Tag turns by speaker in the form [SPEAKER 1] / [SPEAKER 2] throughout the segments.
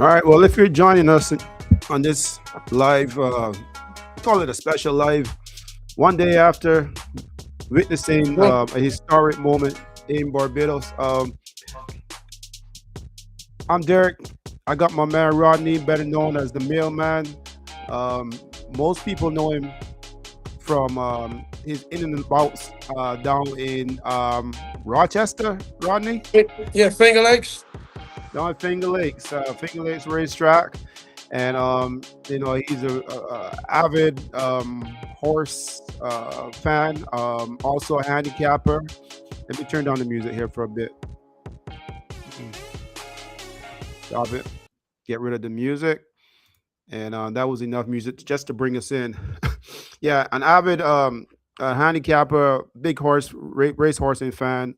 [SPEAKER 1] All right. Well, if you're joining us on this live, call it a special live, one day after witnessing
[SPEAKER 2] Well,
[SPEAKER 1] a historic moment in Barbados. I'm Derek. I got my man Rodney, better known as the Mailman. Most people know him from his in and outs down in Rochester, Rodney,
[SPEAKER 2] yeah, Finger Lakes.
[SPEAKER 1] down at Finger Lakes Racetrack. And he's a avid horse fan, also a handicapper. Let me turn down the music here for a bit. Stop it. Get rid of the music, and that was enough music just to bring us in. Yeah, an avid handicapper, big race horsing fan.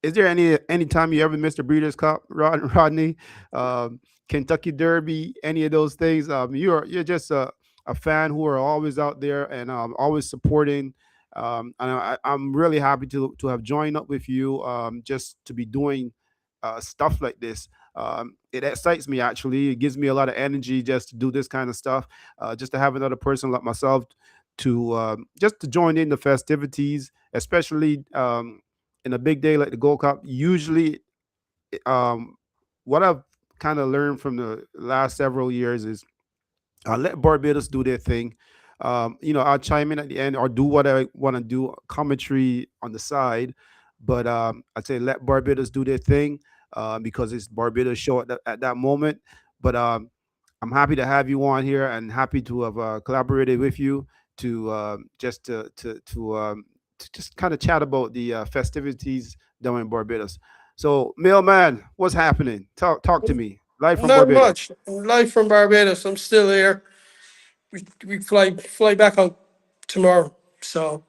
[SPEAKER 1] Is there any time you ever missed a Breeders' Cup, Rodney? Kentucky Derby, any of those things? You're just a fan who are always out there and always supporting. And I'm really happy to have joined up with you, just to be doing stuff like this. It excites me actually. It gives me a lot of energy just to do this kind of stuff. Just to have another person like myself to just to join in the festivities, especially in a big day like the Gold Cup. Usually, um, what I've kind of learned from the last several years is I let Barbados do their thing. I'll chime in at the end or do what I want to do, commentary on the side. But I'd say let Barbados do their thing because it's Barbados show at that moment. But I'm happy to have you on here and happy to have collaborated with you to to just kind of chat about the festivities down in Barbados. So, mailman, what's happening? Talk to me. Live from
[SPEAKER 2] Not
[SPEAKER 1] Barbados.
[SPEAKER 2] much. Life from Barbados. I'm still here. We fly back out tomorrow. So,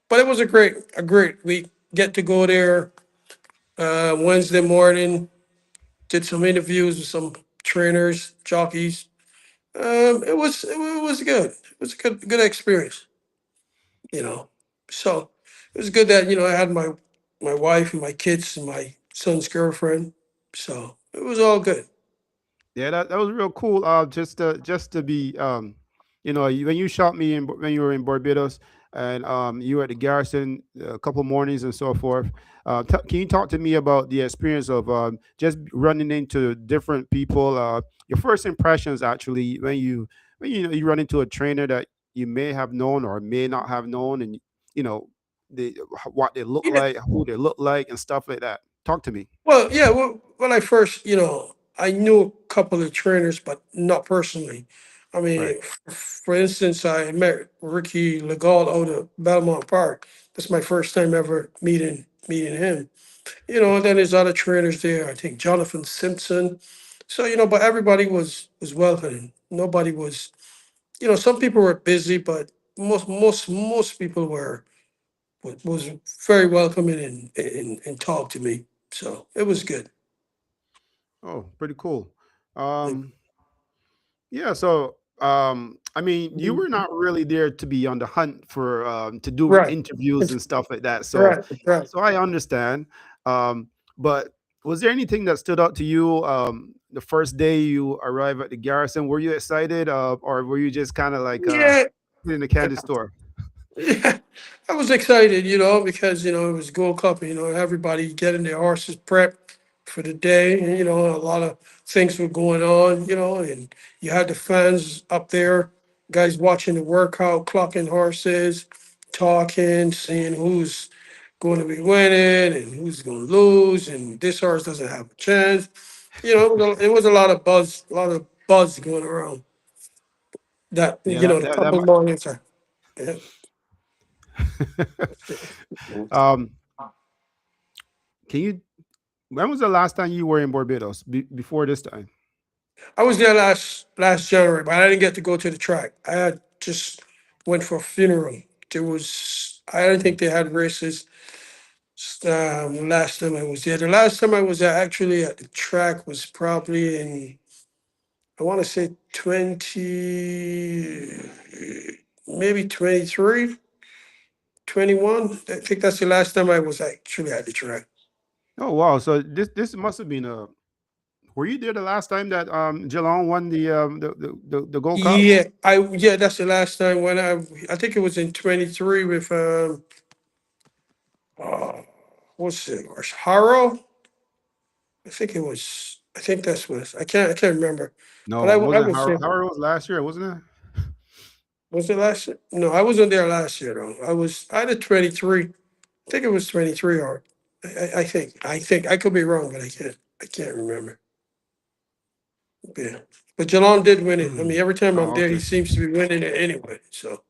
[SPEAKER 2] but it was a great week. Get to go there Wednesday morning. Did some interviews with some trainers, jockeys. It was good. It was a good experience. You know, so it was good that I had my wife and my kids and my son's girlfriend. So it was all good.
[SPEAKER 1] Yeah, that was real cool. Just to be, when you shot me when you were in Barbados and you were at the garrison a couple mornings and so forth. Can you talk to me about the experience of just running into different people? Your first impressions, actually, when you run into a trainer that you may have known or may not have known, and you know the what they look
[SPEAKER 2] Yeah.
[SPEAKER 1] like, who they look like, and stuff like that. Talk to me.
[SPEAKER 2] Well, yeah. Well, when I first, I knew a couple of trainers, but not personally. I
[SPEAKER 1] Right.
[SPEAKER 2] mean, for instance, I met Ricky Legault out of Belmont Park. That's my first time ever meeting him. And then there's other trainers there. I think Jonathan Simpson. So but everybody was welcoming. Nobody was. Some people were busy, but most people was very welcoming and talked to me. So it was good.
[SPEAKER 1] Oh, pretty cool. Um, yeah, so I mean, you were not really there to be on the hunt for to do
[SPEAKER 2] Right.
[SPEAKER 1] interviews and stuff like that. So
[SPEAKER 2] Right. Right.
[SPEAKER 1] so I understand. But was there anything that stood out to you the first day you arrived at the garrison? Were you excited or were you just kind of like
[SPEAKER 2] Yeah.
[SPEAKER 1] in the candy store?
[SPEAKER 2] Yeah. I was excited, because it was Gold Cup. Everybody getting their horses prepped for the day. And, a lot of things were going on. And you had the fans up there, guys watching the workout, clocking horses, talking, seeing who's going to be winning and who's going to lose, and this horse doesn't have a chance. It was a lot of buzz going around. That
[SPEAKER 1] Yeah,
[SPEAKER 2] the couple mornings are. Yeah.
[SPEAKER 1] um can you when was the last time you were in Barbados before this time?
[SPEAKER 2] I was there last January, but I didn't get to go to the track. I had just went for a funeral. I didn't think they had races. Last time I was there, the last time I was actually at the track was probably in, I want to say 20, maybe 23, 21. I think that's the last time I was actually at the track.
[SPEAKER 1] Oh wow, so this must have been a Were you there the last time that Geelong won the Gold Cup?
[SPEAKER 2] Yeah, that's the last time when I think it was in 23 with uh, what's it, or Harrow? I think that's what I can't remember. But
[SPEAKER 1] No, it
[SPEAKER 2] I
[SPEAKER 1] wasn't
[SPEAKER 2] was there.
[SPEAKER 1] Howard was last year, wasn't it?
[SPEAKER 2] Was it last year? No, I wasn't there last year though. I did 23. I think it was 23 or I think I could be wrong, but I can't remember. Yeah. But Geelong did win it. I mean, every time I'm
[SPEAKER 1] Oh,
[SPEAKER 2] there, he
[SPEAKER 1] okay.
[SPEAKER 2] seems to be winning it anyway. So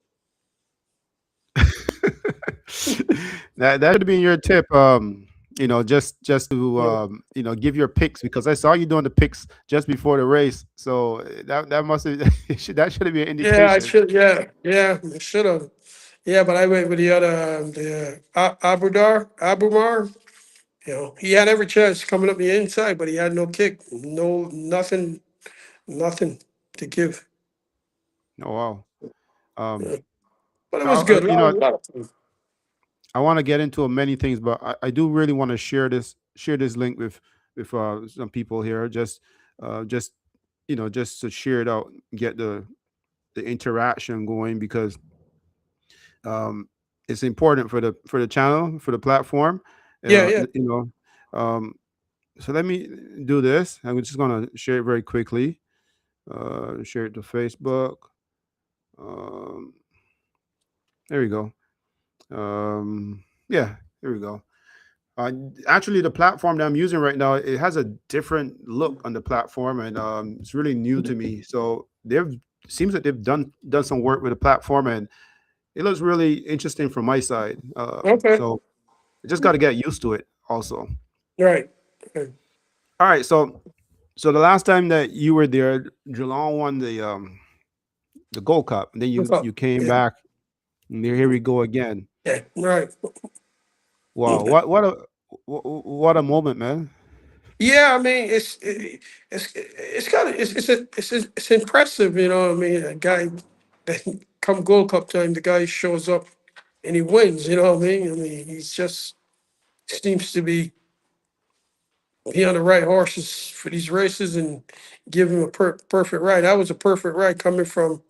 [SPEAKER 1] That should be your tip. Just to
[SPEAKER 2] yeah,
[SPEAKER 1] give your picks because I saw you doing the picks just before the race. So that must have that should be an
[SPEAKER 2] yeah, I
[SPEAKER 1] indication.
[SPEAKER 2] should. Yeah, I should have. Yeah, but I went with the other, Abumar. You know, he had every chance coming up the inside, but he had no kick, nothing to give.
[SPEAKER 1] Oh wow. Um,
[SPEAKER 2] Yeah. But it
[SPEAKER 1] so
[SPEAKER 2] was good. A lot of fun.
[SPEAKER 1] I want to get into many things, but I do really want to share this link with some people here. Just just to share it out, get the interaction going because um, it's important for the channel for the platform.
[SPEAKER 2] Yeah, yeah.
[SPEAKER 1] You know, um, so let me do this. I'm just gonna share it very quickly. Share it to Facebook. Um, there we go. Yeah, here we go. Uh, Actually, the platform that I'm using right now, it has a different look on the platform, and it's really new to me. So they've seems that they've done some work with the platform, and it looks really interesting from my side.
[SPEAKER 2] Okay.
[SPEAKER 1] So I just got to get used to it, also.
[SPEAKER 2] Right. Okay.
[SPEAKER 1] All right, so the last time that you were there, Geelong won the Gold Cup, and then
[SPEAKER 2] What's
[SPEAKER 1] you
[SPEAKER 2] up?
[SPEAKER 1] came
[SPEAKER 2] Yeah.
[SPEAKER 1] back, and here we go again.
[SPEAKER 2] Yeah. Right.
[SPEAKER 1] Wow, what a moment, man.
[SPEAKER 2] Yeah, I mean, it's kind of it's impressive, you know. What I mean, a guy that come Gold Cup time, the guy shows up and he wins. You know what I mean? I mean, he's just seems to be on the right horses for these races and give him a perfect ride. That was a perfect ride coming from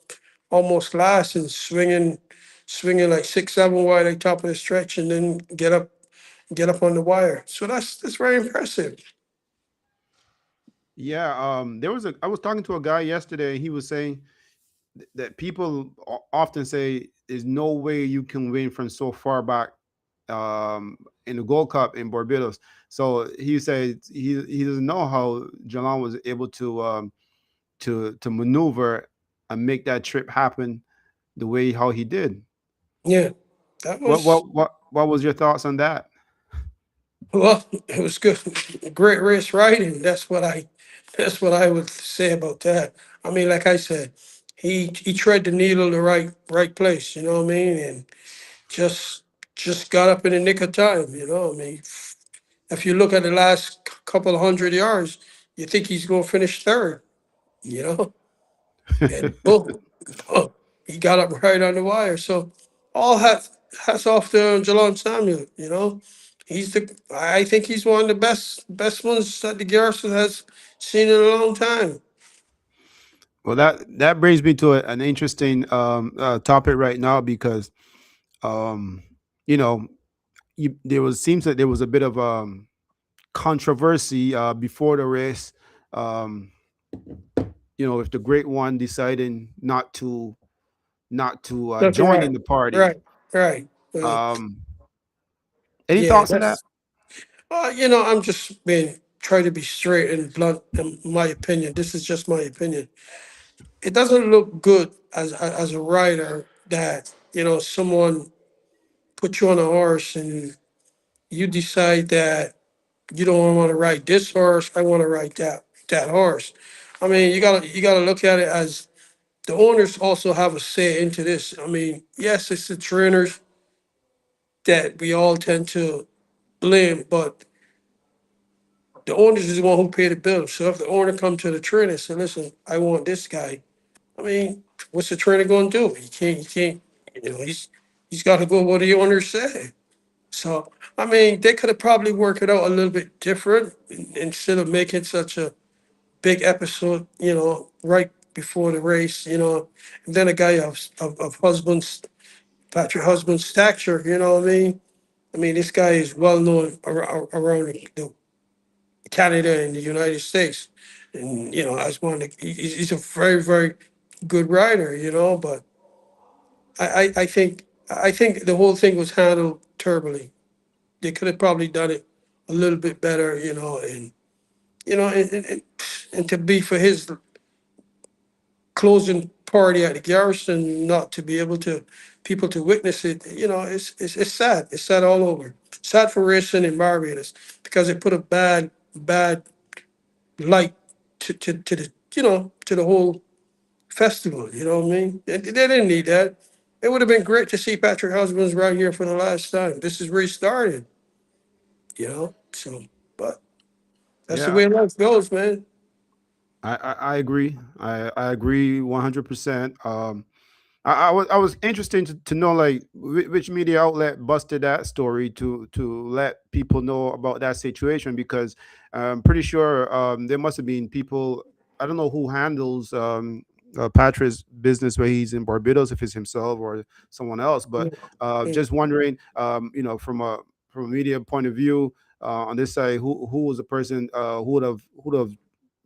[SPEAKER 2] almost last and swinging like 6, 7 wide at top of the stretch, and then get up on the wire. So that's very impressive.
[SPEAKER 1] Yeah, I was talking to a guy yesterday. He was saying that people often say there's no way you can win from so far back in the Gold Cup in Barbados. So he said he doesn't know how Jalan was able to maneuver and make that trip happen the way how he did.
[SPEAKER 2] Yeah, that
[SPEAKER 1] What
[SPEAKER 2] was
[SPEAKER 1] what what what was your thoughts on that?
[SPEAKER 2] well, it was good, great race riding. That's what I would say about that. I mean, like I said, he tread the needle the right place. You know what I mean, and just just got up in the nick of time. You know, I mean, if you look at the last couple of 100 yards, you think he's going to finish third. You know, and boom, boom, he got up right on the wire. So all hats off to Jalon Samuel. You know, I think he's one of the best ones that the Garrison has seen in a long time.
[SPEAKER 1] Well, that brings me to an interesting topic right now because um, you know there was seems that there was a bit of controversy before the race. Um, if the great one deciding not to
[SPEAKER 2] That's
[SPEAKER 1] join
[SPEAKER 2] right,
[SPEAKER 1] in the party.
[SPEAKER 2] right, right.
[SPEAKER 1] Um, any
[SPEAKER 2] Yeah,
[SPEAKER 1] thoughts on that?
[SPEAKER 2] that's you know, I'm just being trying to be straight and blunt in my opinion. This is just my opinion. It doesn't look good as a rider that someone put you on a horse and you decide that you don't want to ride this horse. I want to ride that horse. I mean, you gotta look at it as the owners also have a say into this. I mean, yes, it's the trainers that we all tend to blame, but the owners is the one who pay the bill. So if the owner come to the trainer and say, "Listen, I want this guy," I mean, what's the trainer going to do? He can't. He's got to go what the owner say. So I mean, they could have probably worked it out a little bit different instead of making such a big episode, right before the race, and then a guy of husband's Patrick husband's stature, you know what I mean? I mean, this guy is well known around Canada and the United States, and as one of he's a very very good rider, but I think the whole thing was handled terribly. They could have probably done it a little bit better, and you know, and, and, and and to be for his closing party at the Garrison not to be able to people to witness it, it's sad. It's sad all over. Sad for racing in Barbados because it put a bad light to the to the whole festival. You know what I mean? They didn't need that. It would have been great to see Patrick Husbands right here for the last time. This is where he started. So but that's the
[SPEAKER 1] Yeah,
[SPEAKER 2] way life goes, man.
[SPEAKER 1] I agree. I agree 100%. I was interested to know like which media outlet busted that story to let people know about that situation because I'm pretty sure there must have been people. I don't know who handles Patrick's business where he's in Barbados, if it's himself or someone else, but
[SPEAKER 2] Yeah.
[SPEAKER 1] just wondering, from a media point of view on this side, who was the person who would have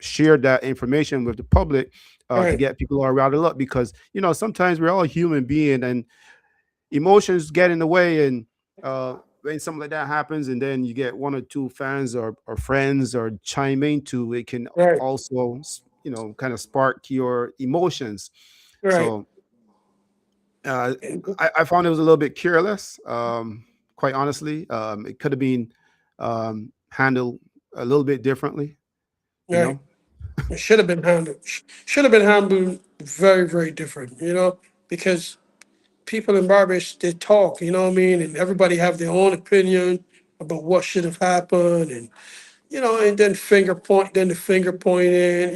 [SPEAKER 1] shared that information with the public to
[SPEAKER 2] Right,
[SPEAKER 1] get people all riled up because sometimes we're all human being and emotions get in the way and when something like that happens and then you get one or two fans or friends or chime into it can
[SPEAKER 2] right,
[SPEAKER 1] also kind of spark your emotions.
[SPEAKER 2] right.
[SPEAKER 1] So uh, I found it was a little bit careless, quite honestly. It could have been handled a little bit differently, you
[SPEAKER 2] Right.
[SPEAKER 1] know.
[SPEAKER 2] It should have been handled. Should have been handled very, very different. Because people in Barbados they talk. You know what I mean, and everybody have their own opinion about what should have happened, and then finger point, then the finger pointing.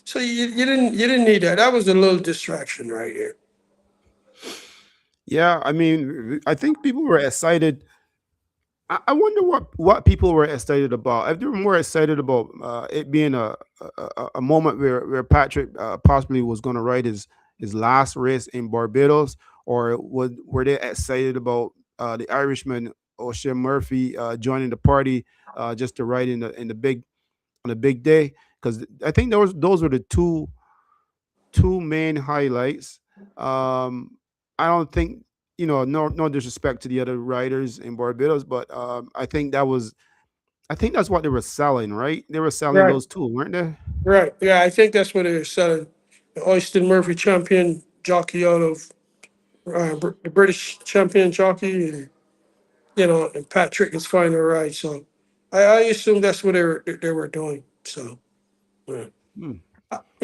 [SPEAKER 2] So you didn't need that. That was a little distraction right here.
[SPEAKER 1] Yeah, I mean, I think people were excited. I wonder what people were excited about. If they were more excited about it being a moment where Patrick possibly was going to ride his last race in Barbados, or were they excited about the Irishman O'Shea Murphy joining the party just to ride in the big on a big day? Because I think those were the two main highlights. I don't think no disrespect to the other riders in Barbados, but I think that's what they were selling, right? They were selling
[SPEAKER 2] Right.
[SPEAKER 1] those two, weren't they?
[SPEAKER 2] Right. Yeah, I think that's what they're selling. The Oyster Murphy champion jockey out of the British champion jockey, and Patrick is finding a ride. So I assume that's what they were doing. So yeah.
[SPEAKER 1] Hmm.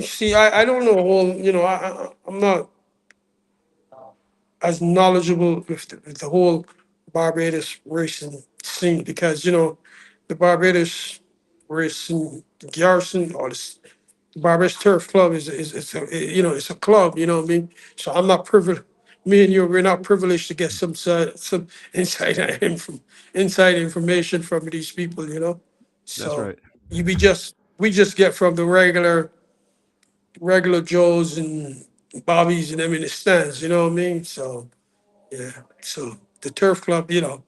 [SPEAKER 2] See, I don't know whole. I'm not as knowledgeable with the whole Barbados racing scene because the Barbados racing garrison or the Barbados Turf Club it's a club. You know what I mean? So I'm not privileged. Me and you, we're not privileged to get some inside inside information from these people.
[SPEAKER 1] That's
[SPEAKER 2] So
[SPEAKER 1] right.
[SPEAKER 2] we just get from the regular Joes and Bobbies and them in the stands. You know what I mean? So yeah. So the turf club, yeah.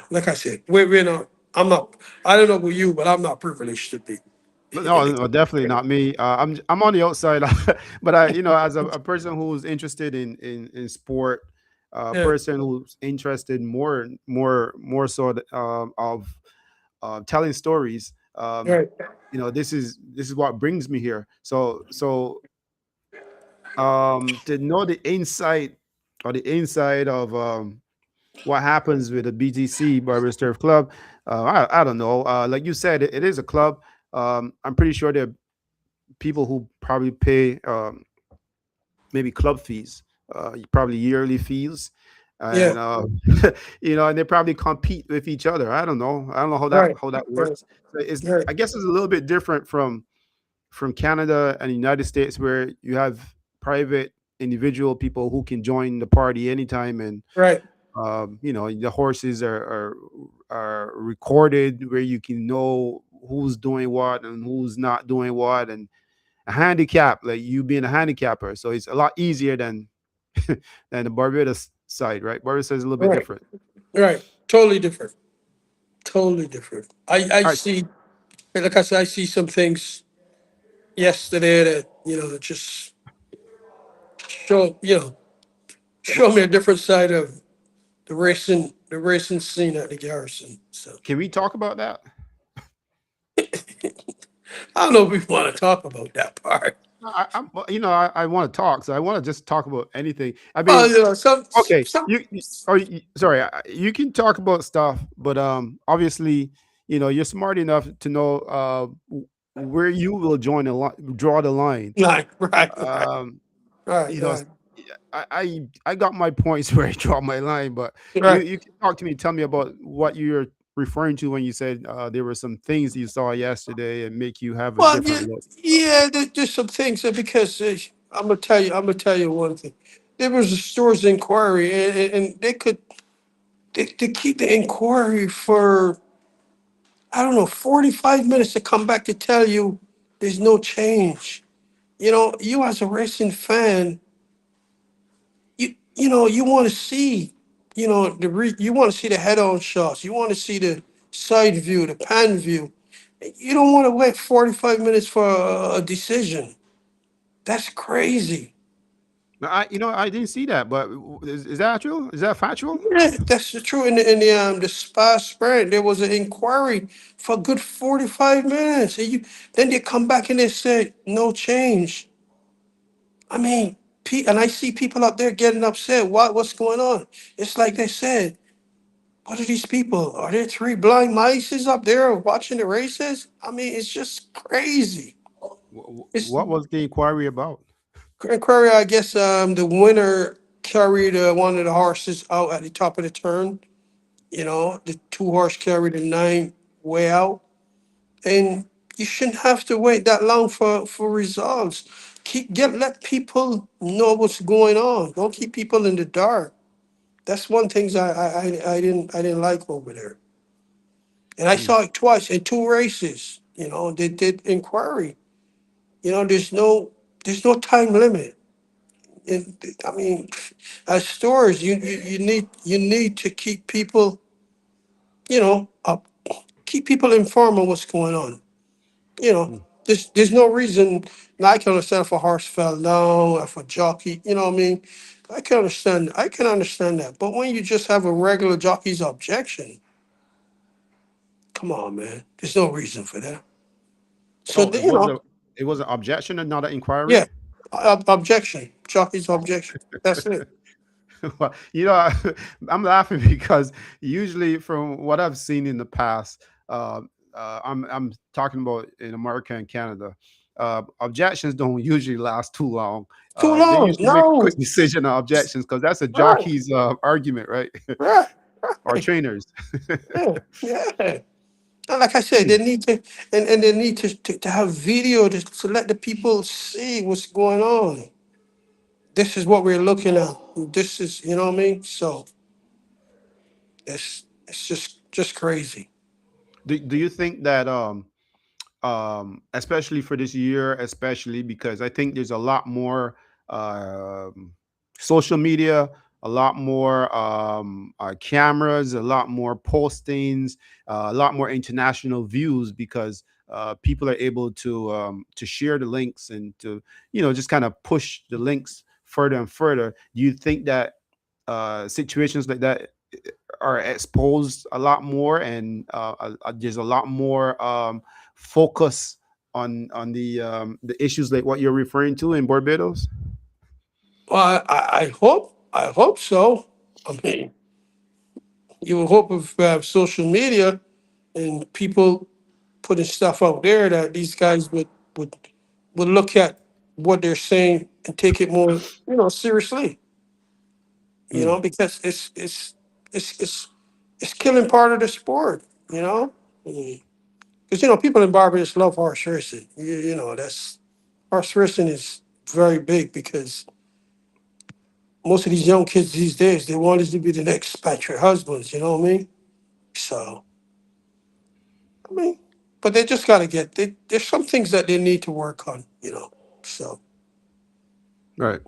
[SPEAKER 2] Like I said, we're not. I'm not. I don't know about you, but I'm not privileged to be in
[SPEAKER 1] No,
[SPEAKER 2] the
[SPEAKER 1] no,
[SPEAKER 2] club.
[SPEAKER 1] definitely not me. I'm on the outside, but as a person who's interested in sport, a
[SPEAKER 2] Yeah.
[SPEAKER 1] person who's interested more so of telling stories.
[SPEAKER 2] Right.
[SPEAKER 1] This is what brings me here. So to know the insight or the inside of what happens with the BTC Barber Turf Club, I don't know. Like you said, it is a club. I'm pretty sure there are people who probably pay maybe club fees, probably yearly fees,
[SPEAKER 2] Yeah.
[SPEAKER 1] and and they probably compete with each other. I don't know. I don't know
[SPEAKER 2] Right.
[SPEAKER 1] how that
[SPEAKER 2] Right.
[SPEAKER 1] works. So
[SPEAKER 2] Right.
[SPEAKER 1] I guess it's a little bit different from Canada and the United States, where you have private individual people who can join the party anytime, and
[SPEAKER 2] Right.
[SPEAKER 1] the horses are recorded where you can know who's doing what and who's not doing what, and a handicap, like you being a handicapper. So it's a lot easier than than the Barbados side, right? Barbados is a little bit
[SPEAKER 2] Right,
[SPEAKER 1] different.
[SPEAKER 2] right. Totally different. Totally different. I
[SPEAKER 1] All right,
[SPEAKER 2] see, like I said, I see some things yesterday that, that just show, show me a different side of the racing scene at the Garrison. So
[SPEAKER 1] can we talk about that?
[SPEAKER 2] I don't know if we want to talk about that part.
[SPEAKER 1] Well, I want to talk, so I want to just talk about anything. I
[SPEAKER 2] Well,
[SPEAKER 1] mean,
[SPEAKER 2] some
[SPEAKER 1] okay,
[SPEAKER 2] some
[SPEAKER 1] sorry, you can talk about stuff, but obviously, you're smart enough to know where you will draw the line.
[SPEAKER 2] right, right, right,
[SPEAKER 1] Um,
[SPEAKER 2] right,
[SPEAKER 1] you know,
[SPEAKER 2] right,
[SPEAKER 1] I got my points where I draw my line, but you
[SPEAKER 2] right.
[SPEAKER 1] you can talk to me, tell me about what you're referring to when you said there were some things you saw yesterday and make you have a
[SPEAKER 2] Well, yeah,
[SPEAKER 1] different look.
[SPEAKER 2] yeah. There's some things that because I'm gonna tell you one thing. There was a store's inquiry, and they keep the inquiry for I don't know 45 minutes to come back to tell you there's no change. You as a racing fan, you want to see, you want to see the head-on shots. You want to see the side view, the pan view. You don't want to wait 45 minutes for a decision. That's crazy.
[SPEAKER 1] Now, I didn't see that, but is that true? Is that factual?
[SPEAKER 2] Yeah, that's the truth. In the Spa Sprint, there was an inquiry for a good 45 minutes. Then they come back and they said no change. I mean, and I see people up there getting upset. What's going on? It's like they said, what are these people? Are there three blind mice up there watching the races? I mean, it's just crazy. It's
[SPEAKER 1] What was the inquiry about?
[SPEAKER 2] inquiry. I guess the winner carried one of the horses out at the top of the turn. The two horse carried the nine way out, and you shouldn't have to wait that long for results. Let people know what's going on. Don't keep people in the dark. That's one things I didn't like over there. And I
[SPEAKER 1] Hmm.
[SPEAKER 2] saw it twice in two races. They did inquiry. There's no time limit. And I mean, as stores, you need to keep people, up, keep people informed on what's going on. You know,
[SPEAKER 1] Hmm.
[SPEAKER 2] there's no reason. Now I can understand if a horse fell down, if a jockey, you know what I mean. I can understand that. But when you just have a regular jockey's objection, come on, man. There's no reason for that. So
[SPEAKER 1] Oh, it was an objection and not an
[SPEAKER 2] yeah,
[SPEAKER 1] inquiry.
[SPEAKER 2] objection, jockey's objection. That's it.
[SPEAKER 1] Well, I'm laughing because usually, from what I've seen in the past, I'm talking about in America and Canada. Objections don't usually last too long.
[SPEAKER 2] Too
[SPEAKER 1] They
[SPEAKER 2] long.
[SPEAKER 1] usually make a
[SPEAKER 2] No.
[SPEAKER 1] quick decision on objections because that's a
[SPEAKER 2] Right.
[SPEAKER 1] jockey's argument, right?
[SPEAKER 2] Right.
[SPEAKER 1] Or
[SPEAKER 2] Right.
[SPEAKER 1] trainers.
[SPEAKER 2] Yeah. Yeah. And like I said,
[SPEAKER 1] Hmm.
[SPEAKER 2] they need to, and they need to have video to let the people see what's going on. This is what we're looking at. This is, you know what I mean? So it's just crazy.
[SPEAKER 1] Do you think that especially for this year, especially because I think there's a lot more um, social media, a lot more cameras, a lot more postings, a lot more international views because people are able to share the links and to just kind of push the links further and further. Do you think that situations like that are exposed a lot more, and there's a lot more focus on the issues like what you're referring to in Barbados?
[SPEAKER 2] Well, I hope so. I mean, you would hope if we have social media and people putting stuff out there that these guys would would look at what they're saying and take it more, seriously.
[SPEAKER 1] Mm,
[SPEAKER 2] Because it's killing part of the sport. You know, because people in Barbados love horse racing. That's horse racing is very big because most of these young kids these days they want us to be the next expatriate husbands. You know what I mean? So I mean. but they just got to get. There's some things that they need to work on. So
[SPEAKER 1] Right.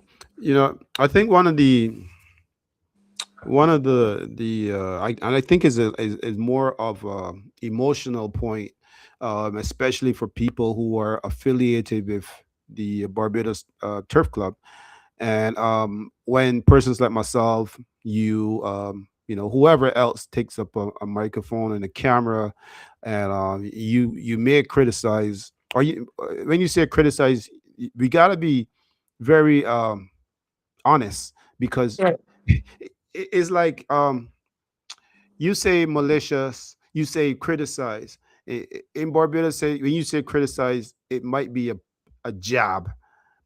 [SPEAKER 1] I think and I think is more of a emotional point, especially for people who are affiliated with the Barbados Turf Club. And when persons like myself, whoever else takes up a microphone and a camera, and you may criticize, or when you say criticize, we got to be very honest, because
[SPEAKER 2] right,
[SPEAKER 1] it's like, you say malicious, you say criticize. In Barbados, say when you say criticize, it might be a jab,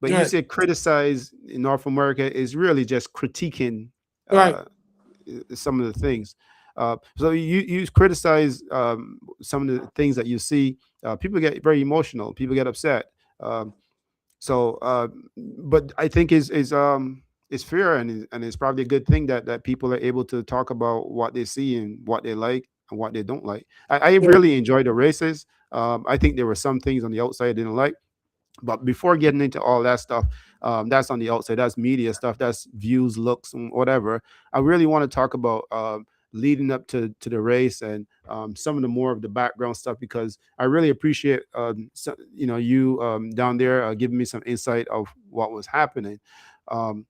[SPEAKER 1] but you
[SPEAKER 2] right,
[SPEAKER 1] say criticize in North America is really just critiquing
[SPEAKER 2] right,
[SPEAKER 1] uh, some of the things. So you criticize some of the things that you see. People get very emotional. People get upset. Um, so, but I think is fair, and it's probably a good thing that people are able to talk about what they see and what they like and what they don't like. I
[SPEAKER 2] right.
[SPEAKER 1] really enjoyed the races. I think there were some things on the outside I didn't like, but before getting into all that stuff, that's on the outside. That's media stuff. That's views, looks, and whatever. I really want to talk about leading up to the race, and some of the more of the background stuff, because I really appreciate you down there giving me some insight of what was happening. Um,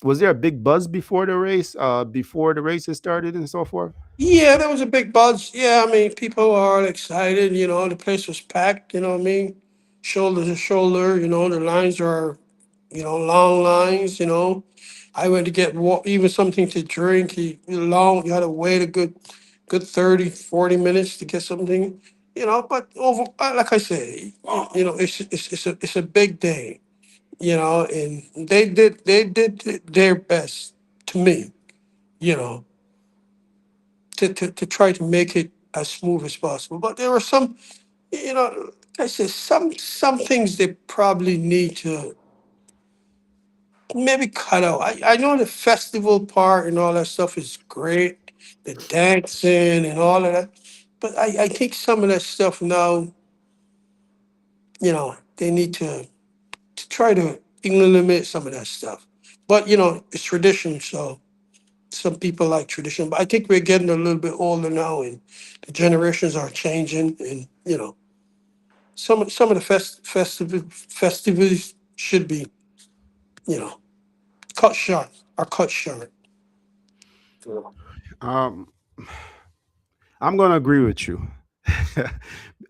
[SPEAKER 1] was there a big buzz before the races started and so forth?
[SPEAKER 2] Yeah, there was a big buzz. Yeah, I mean, people are excited. The place was packed. You know what I mean? Shoulder to shoulder. The lines are, long lines. I went to get even something to drink. Long. You had to wait a good 30, 40 minutes to get something. But like I said, it's a big day. And they did their best to me. You know, to try to make it as smooth as possible. But there were some, like I said, some things they probably need to maybe cut out. I know the festival part and all that stuff is great, the dancing and all of that. But I think some of that stuff now, they need to try to eliminate some of that stuff. But it's tradition, so some people like tradition. But I think we're getting a little bit older now, and the generations are changing, and some of the festivities should be you know cut short or cut short.
[SPEAKER 1] Um, I'm going to agree with you.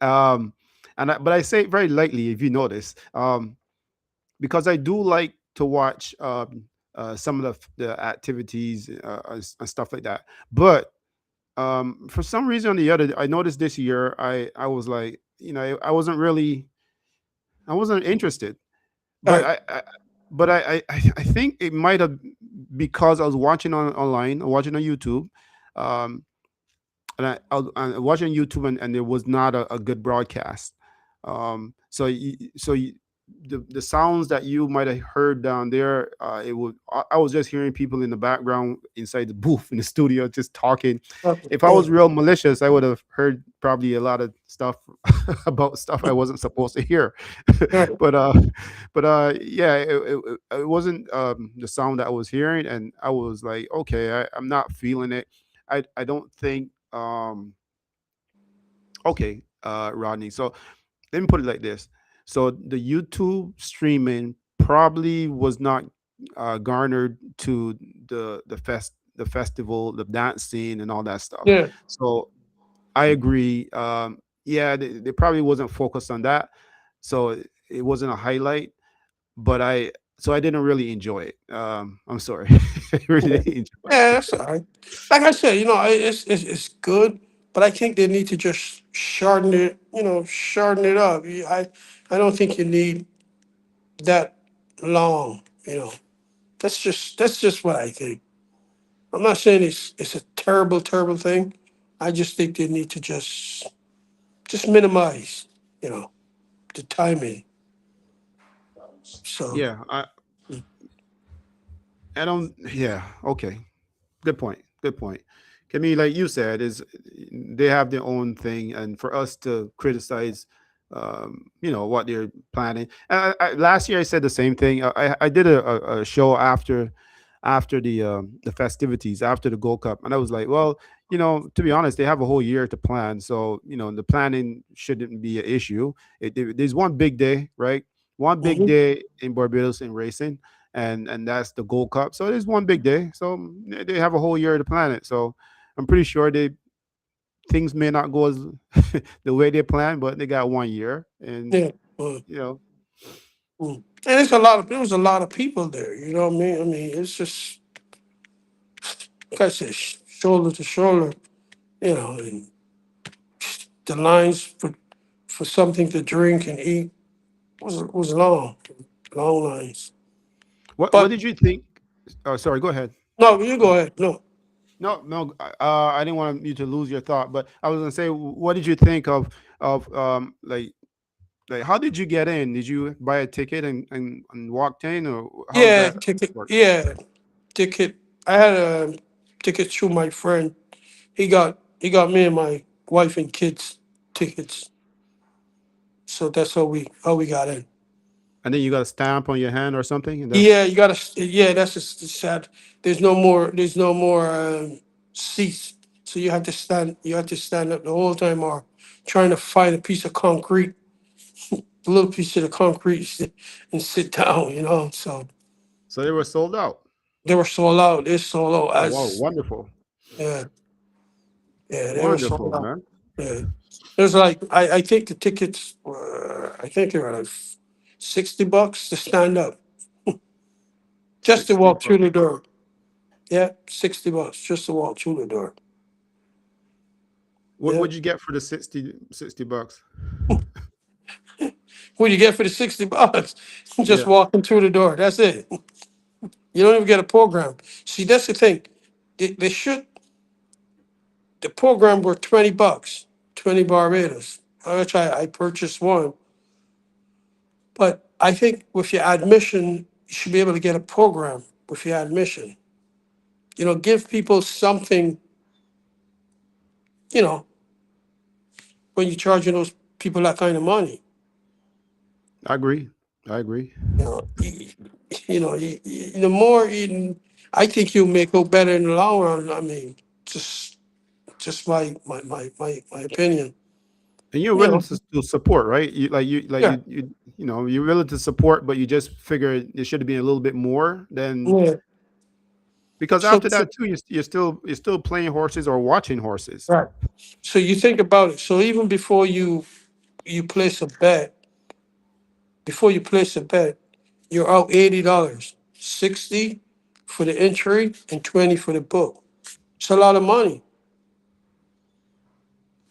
[SPEAKER 1] um, but I say it very lightly, if you notice, because I do like to watch some of the activities and stuff like that. But for some reason or the other, I noticed this year, I was like, I wasn't interested. But
[SPEAKER 2] Right,
[SPEAKER 1] I think it might have, because I was watching online, watching on YouTube. Um, I was watching YouTube, and there was not a good broadcast. The sounds that you might have heard down there, I was just hearing people in the background inside the booth in the studio just talking.
[SPEAKER 2] okay,
[SPEAKER 1] If I was real malicious, I would have heard probably a lot of stuff about stuff I wasn't supposed to hear.
[SPEAKER 2] right,
[SPEAKER 1] but yeah, it wasn't the sound that I was hearing, and I was like, okay, I'm not feeling it. I don't think okay, Rodney. So let me put it like this. So the YouTube streaming probably was not garnered to the festival, the dance scene, and all that stuff.
[SPEAKER 2] yeah,
[SPEAKER 1] So I agree. Yeah, they probably wasn't focused on that, so it wasn't a highlight. But I didn't really enjoy it. I'm sorry, I really
[SPEAKER 2] yeah.
[SPEAKER 1] didn't enjoy
[SPEAKER 2] Yeah,
[SPEAKER 1] it.
[SPEAKER 2] that's all right. Like I said, it's good, but I think they need to just shorten it up. I don't think you need that long. That's just what I think. I'm not saying it's a terrible thing. I just think they need to just minimize, you know, the timing. So
[SPEAKER 1] Yeah, I don't. Yeah, okay. Good point. Good point. I mean, like you said, is they have their own thing, and for us to criticize, what they're planning. Last year, I said the same thing. I did a show after the festivities, after the Gold Cup, and I was like, well, to be honest, they have a whole year to plan, so the planning shouldn't be an issue. There's one big day, right? One big
[SPEAKER 2] Hmm.
[SPEAKER 1] day in Barbados in racing, and that's the Gold Cup. So there's one big day. So they have a whole year to plan it. So I'm pretty sure they things may not go as the way they planned, but they got 1 year, and
[SPEAKER 2] Yeah. Uh,
[SPEAKER 1] you know,
[SPEAKER 2] and it's a lot of there was a lot of people there. You know what I mean? I mean, it's just like I said, shoulder to shoulder. And the lines for something to drink and eat was long, long lines.
[SPEAKER 1] what
[SPEAKER 2] But
[SPEAKER 1] did you think? Oh, sorry, go ahead.
[SPEAKER 2] no, you go ahead. No.
[SPEAKER 1] No, no, I didn't want you to lose your thought, but I was gonna say, what did you think of like how did you get in? Did you buy a ticket and walked in, or how does
[SPEAKER 2] Yeah,
[SPEAKER 1] that
[SPEAKER 2] ticket.
[SPEAKER 1] work?
[SPEAKER 2] Yeah, ticket. I had a ticket through my friend. He got me and my wife and kids tickets. So that's how we got in.
[SPEAKER 1] And then you got a stamp on your hand or something, and
[SPEAKER 2] Yeah,
[SPEAKER 1] that's
[SPEAKER 2] you gotta. Yeah, that's just sad. There's no more seats, so you have to stand. You have to stand up the whole time, or trying to find a piece of concrete, a little piece of the concrete, and sit down. So
[SPEAKER 1] so they were sold out.
[SPEAKER 2] they were sold out. They're sold out.
[SPEAKER 1] Oh wow,
[SPEAKER 2] As
[SPEAKER 1] wonderful,
[SPEAKER 2] yeah, yeah, they were sold
[SPEAKER 1] wonderful,
[SPEAKER 2] out.
[SPEAKER 1] man.
[SPEAKER 2] Yeah, there's like I think the tickets were I think they were like $60 to stand up, just to
[SPEAKER 1] 60
[SPEAKER 2] walk through
[SPEAKER 1] bucks.
[SPEAKER 2] the door. Yeah, $60 just to walk through the door.
[SPEAKER 1] What
[SPEAKER 2] Yeah.
[SPEAKER 1] would you get for the 60 bucks?
[SPEAKER 2] What do you get for the $60? Just
[SPEAKER 1] Yeah,
[SPEAKER 2] walking through the door. That's it. You don't even get a program. See, that's the thing. They should the program were $20, 20 Barbados. Which I purchased one. But I think with your admission, you should be able to get a program with your admission. Give people something, you know, when you're charging those people that kind of money.
[SPEAKER 1] I agree. I agree.
[SPEAKER 2] You know, the more I think you may go better in the long run. I mean, just my opinion.
[SPEAKER 1] And you're
[SPEAKER 2] You
[SPEAKER 1] willing
[SPEAKER 2] know,
[SPEAKER 1] to support, right?
[SPEAKER 2] yeah,
[SPEAKER 1] You're willing to support, but you just figure it should have been a little bit more than
[SPEAKER 2] yeah.
[SPEAKER 1] because
[SPEAKER 2] So,
[SPEAKER 1] after that too, you're still playing horses or watching horses.
[SPEAKER 2] right. So you think about it. So even you place a bet, before you place a bet, you're out $80, 60 for the entry and 20 for the book. It's a lot of money.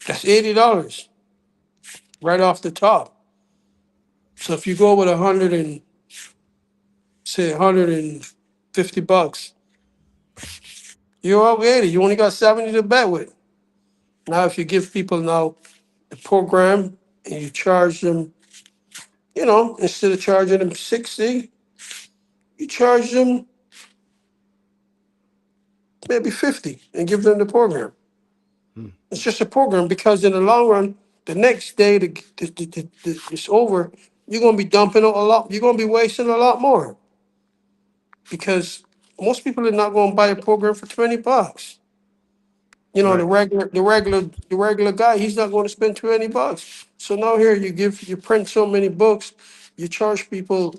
[SPEAKER 2] That's $80 right off the top. So if you go with 150 bucks, you're out 80. You only got 70 to bet with. Now, if you give people now the program and you charge them, instead of charging them 60, you charge them maybe 50 and give them the program.
[SPEAKER 1] Hmm.
[SPEAKER 2] It's just a program because in the long run, the next day it's over, you're gonna be dumping a lot. You're gonna be wasting a lot more because most people are not gonna buy a program for $20. The
[SPEAKER 1] Right.
[SPEAKER 2] regular guy, he's not going to spend $20. So now here you print so many books, you charge people.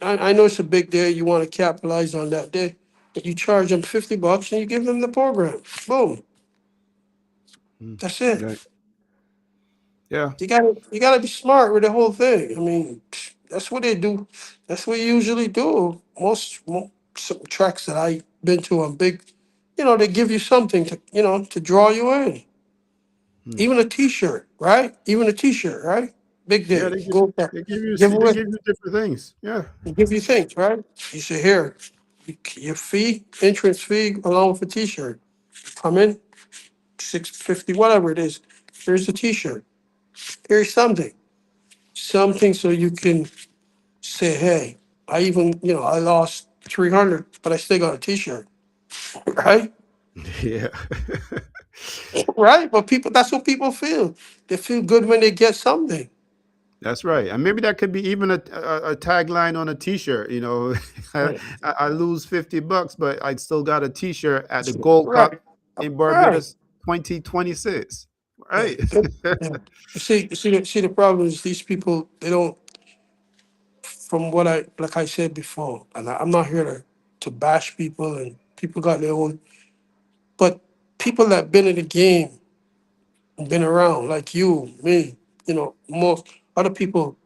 [SPEAKER 2] I know it's a big day, you want to capitalize on that day, but you charge them $50 and you give them the program. Boom,
[SPEAKER 1] Hmm.
[SPEAKER 2] that's it.
[SPEAKER 1] Right. Yeah.
[SPEAKER 2] You gotta be smart with the whole thing. I mean, that's what they do. That's what you usually do. Most some tracks that I've been to on big, they give you something to draw you in.
[SPEAKER 1] Hmm.
[SPEAKER 2] Even a T-shirt, right? Even a T-shirt, right? Big
[SPEAKER 1] Yeah.
[SPEAKER 2] day, go there,
[SPEAKER 1] They give you
[SPEAKER 2] give
[SPEAKER 1] they
[SPEAKER 2] away,
[SPEAKER 1] give you different things. Yeah.
[SPEAKER 2] they give you things, right? You say here, your fee, entrance fee, along with a T-shirt. Come in, 650, whatever it is. Here's a T-shirt. Here's something so you can say, hey, I lost 300, but I still got a T-shirt, right?
[SPEAKER 1] Yeah.
[SPEAKER 2] right? But people, that's what people feel. They feel good when they get something.
[SPEAKER 1] That's right. And maybe that could be even a tagline on a T-shirt. I,
[SPEAKER 2] Right.
[SPEAKER 1] I lose $50, but I still got a T-shirt at the Gold
[SPEAKER 2] Right.
[SPEAKER 1] Cup in
[SPEAKER 2] Right.
[SPEAKER 1] Barbados 2026. Right.
[SPEAKER 2] Right. Yeah. You see, the problem is these people, they don't, from what like I said before, and I'm not here to bash people, and people got their own, but people that been in the game, been around, like you, me, most other people,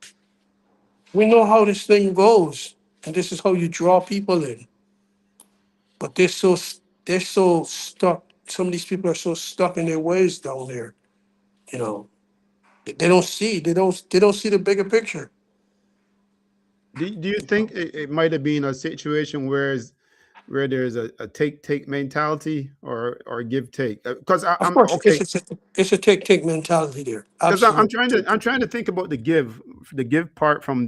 [SPEAKER 2] we know how this thing goes, and this is how you draw people in. But they're so stuck. Some of these people are so stuck in their ways down there. You know, they don't see. They don't see the bigger picture.
[SPEAKER 1] Do you think it might have been a situation where there's a take mentality or give take? Because
[SPEAKER 2] Of
[SPEAKER 1] I'm
[SPEAKER 2] course,
[SPEAKER 1] okay.
[SPEAKER 2] it's a take mentality there.
[SPEAKER 1] Because
[SPEAKER 2] Absolutely.
[SPEAKER 1] I'm trying to think about the give part from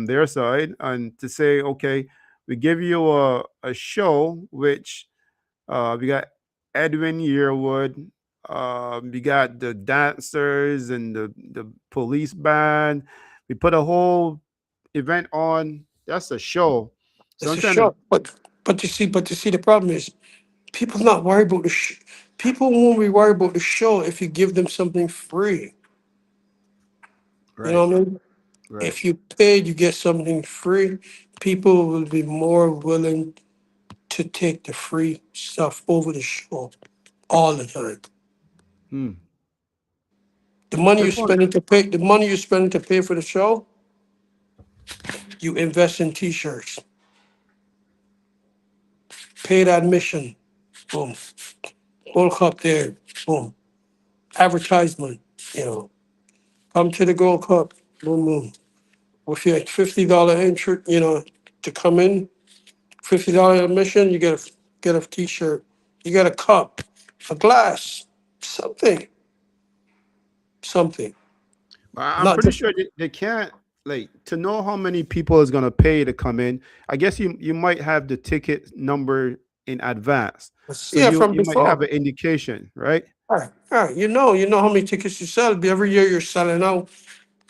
[SPEAKER 1] their side, and to say, okay, we give you a show which we got Edwin Yearwood, we got the dancers and the police band. We put a whole event on. That's a show. So
[SPEAKER 2] It's
[SPEAKER 1] I'm
[SPEAKER 2] a
[SPEAKER 1] trying to
[SPEAKER 2] show, but you see, the problem is people not worried about the. People won't be worried about the show if you give them something free. You know
[SPEAKER 1] right,
[SPEAKER 2] what I mean?
[SPEAKER 1] right.
[SPEAKER 2] If you paid, you get something free. People will be more willing to take the free stuff over the show all the time.
[SPEAKER 1] Hmm. Good point.
[SPEAKER 2] The money you're spending to pay for the show, you invest in T-shirts, paid admission, boom, Gold Cup there, boom, advertisement, you know, come to the Gold Cup, boom, boom. With your $50 entry, to come in, $50 admission, you get a T-shirt, you get a cup, a glass, something, something.
[SPEAKER 1] I'm
[SPEAKER 2] Not
[SPEAKER 1] pretty
[SPEAKER 2] just
[SPEAKER 1] sure they can't, like, to know how many people is gonna pay to come in. I guess you might have the ticket number in advance, so
[SPEAKER 2] yeah, from
[SPEAKER 1] you might have
[SPEAKER 2] before.
[SPEAKER 1] an indication, right?
[SPEAKER 2] All right. You know how many tickets you sell. Every year you're selling out.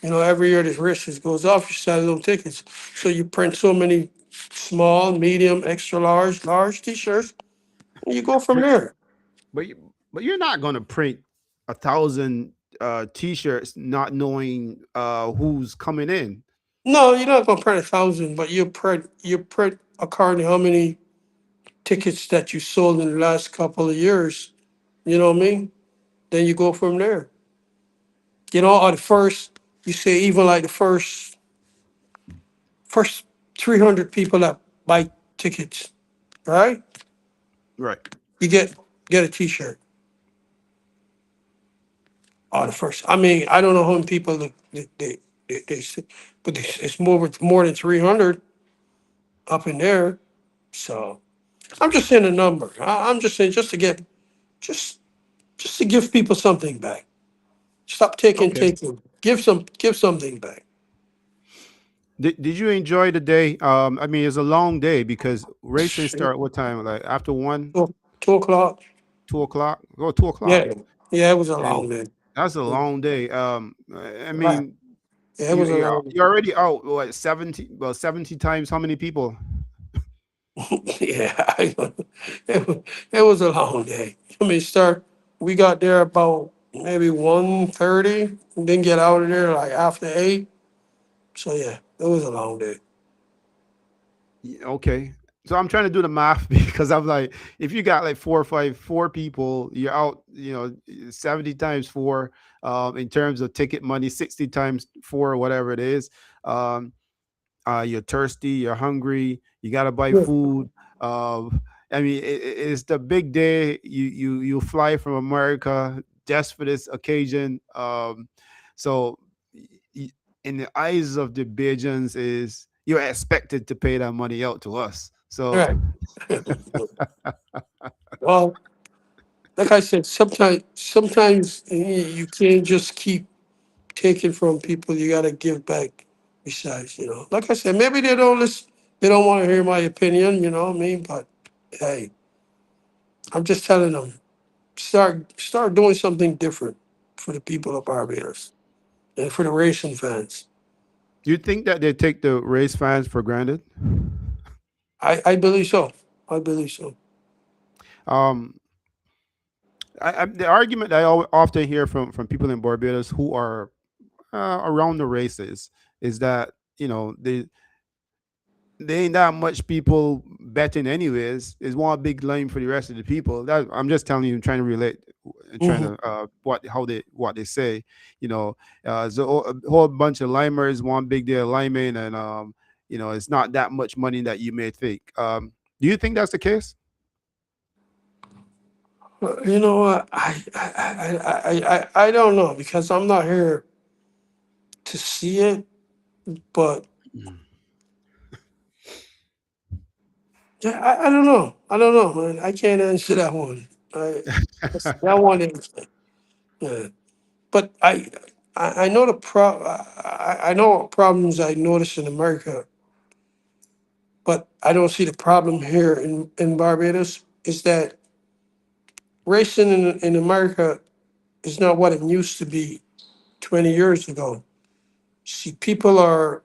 [SPEAKER 2] Every year this risk goes off, you're selling those tickets. So you print so many small, medium, extra large, large T-shirts, and you go from
[SPEAKER 1] But
[SPEAKER 2] there.
[SPEAKER 1] but you're not gonna print 1,000 T-shirts not knowing who's coming in.
[SPEAKER 2] No, you're not gonna print 1,000, but you print according to how many tickets that you sold in the last couple of years. You know what I mean? Then you go from there. Or the first, you say even like the first 300 people that buy tickets, right?
[SPEAKER 1] Right.
[SPEAKER 2] You get a T-shirt. The first. I mean, I don't know how many people they say, but it's more than 300 up in there. So I'm just saying a number. I'm just saying just just to give people something back. Stop
[SPEAKER 1] Okay.
[SPEAKER 2] taking. Give something back.
[SPEAKER 1] Did you enjoy the day? I mean, it's a long day because racing start what time? Like after one,
[SPEAKER 2] 2 o'clock.
[SPEAKER 1] 2 o'clock? Oh, 2 o'clock.
[SPEAKER 2] Yeah, yeah. It was a
[SPEAKER 1] And
[SPEAKER 2] long day.
[SPEAKER 1] that's a long day. I
[SPEAKER 2] Right.
[SPEAKER 1] mean,
[SPEAKER 2] Yeah, it was a long.
[SPEAKER 1] you're already out what 70, well, 70 times how many people?
[SPEAKER 2] Yeah, it was a long day. I mean, we got there about maybe 1:30, and then get out of there like after 8. So yeah, it was a long day.
[SPEAKER 1] Okay. So I'm trying to do the math because I'm like, if you got like four people, you're out, 70 times four, in terms of ticket money, 60 times four, whatever it is. Um, you're thirsty, you're hungry, you got to buy
[SPEAKER 2] Yeah.
[SPEAKER 1] food. I mean, it's the big day. You fly from America just for this occasion. So, y- in the eyes of the Bajans, is you're expected to pay that money out to us. So,
[SPEAKER 2] Right. Well, like I said, sometimes you can't just keep taking from people. You got to give back. Besides, like I said, maybe they don't listen. They don't want to hear my opinion. You know what I mean? But hey, I'm just telling them, start doing something different for the people of Barbados and for the racing fans.
[SPEAKER 1] Do you think that they take the race fans for granted?
[SPEAKER 2] I believe so. I believe so.
[SPEAKER 1] Um, the argument I often hear from people in Barbados who are around the races is that there ain't that much people betting anyways. It's one big line for the rest of the people. That I'm just telling you, trying to relate, trying
[SPEAKER 2] Hmm.
[SPEAKER 1] to what they say. You know, so a whole bunch of limers, one big deal lineman, and it's not that much money that you may think. Do you think that's the case?
[SPEAKER 2] You know what? I don't know because I'm not here to see it, but yeah, I don't know. I don't know, man. I can't answer that one. That one is, yeah. But I know I know what problems I noticed in America, but I don't see the problem here in Barbados. Is that racing in America is not what it used to be 20 years ago. See, the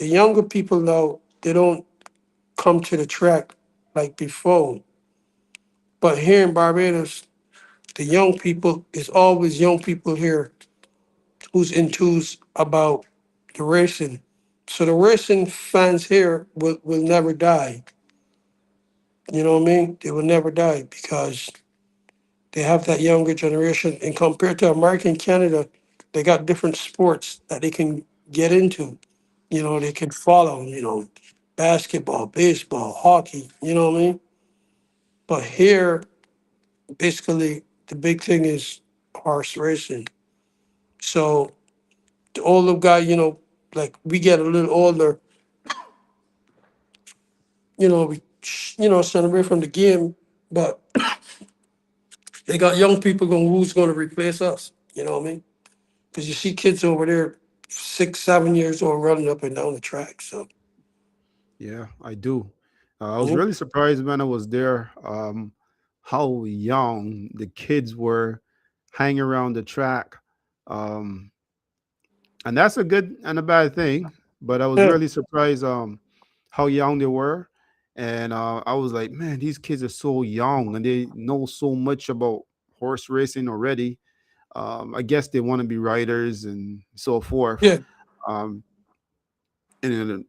[SPEAKER 2] younger people now, they don't come to the track like before. But here in Barbados, the young people is always young people here who's enthused about the racing. So the racing fans here will never die. You know what I mean? They will never die because they have that younger generation. And compared to America and Canada, they got different sports that they can get into. They can follow, basketball, baseball, hockey, you know what I mean? But here, basically, the big thing is horse racing. So the older guy, like we get a little older, we send away from the game, but they got young people going, who's going to replace us? You know what I mean? Because you see kids over there, 6, 7 years old, running up and down the track. So,
[SPEAKER 1] Yeah, I do. I was
[SPEAKER 2] mhm.
[SPEAKER 1] really surprised when I was there, how young the kids were hanging around the track. Um, and that's a good and a bad thing. But I was
[SPEAKER 2] Yeah,
[SPEAKER 1] really surprised how young they were, and I was like, man, these kids are so young and they know so much about horse racing already. I guess they want to be riders and so forth.
[SPEAKER 2] yeah,
[SPEAKER 1] Um, and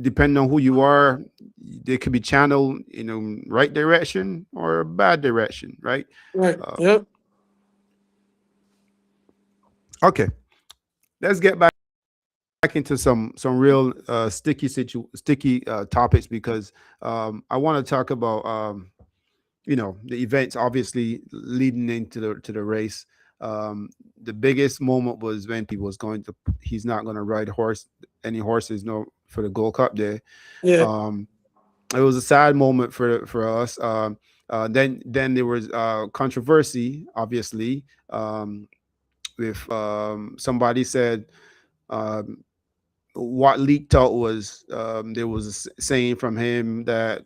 [SPEAKER 1] depending on who you are, they could be channeled in a right direction or a bad direction, right?
[SPEAKER 2] right,
[SPEAKER 1] Uh,
[SPEAKER 2] yeah,
[SPEAKER 1] okay, let's get back into some real sticky topics because I want to talk about the events obviously leading into the race. The biggest moment was when people was going to he's not going to ride any horses no for the Gold Cup day.
[SPEAKER 2] yeah,
[SPEAKER 1] Um, it was a sad moment for us. Then there was controversy, obviously, with somebody said um, what leaked out was there was a saying from him that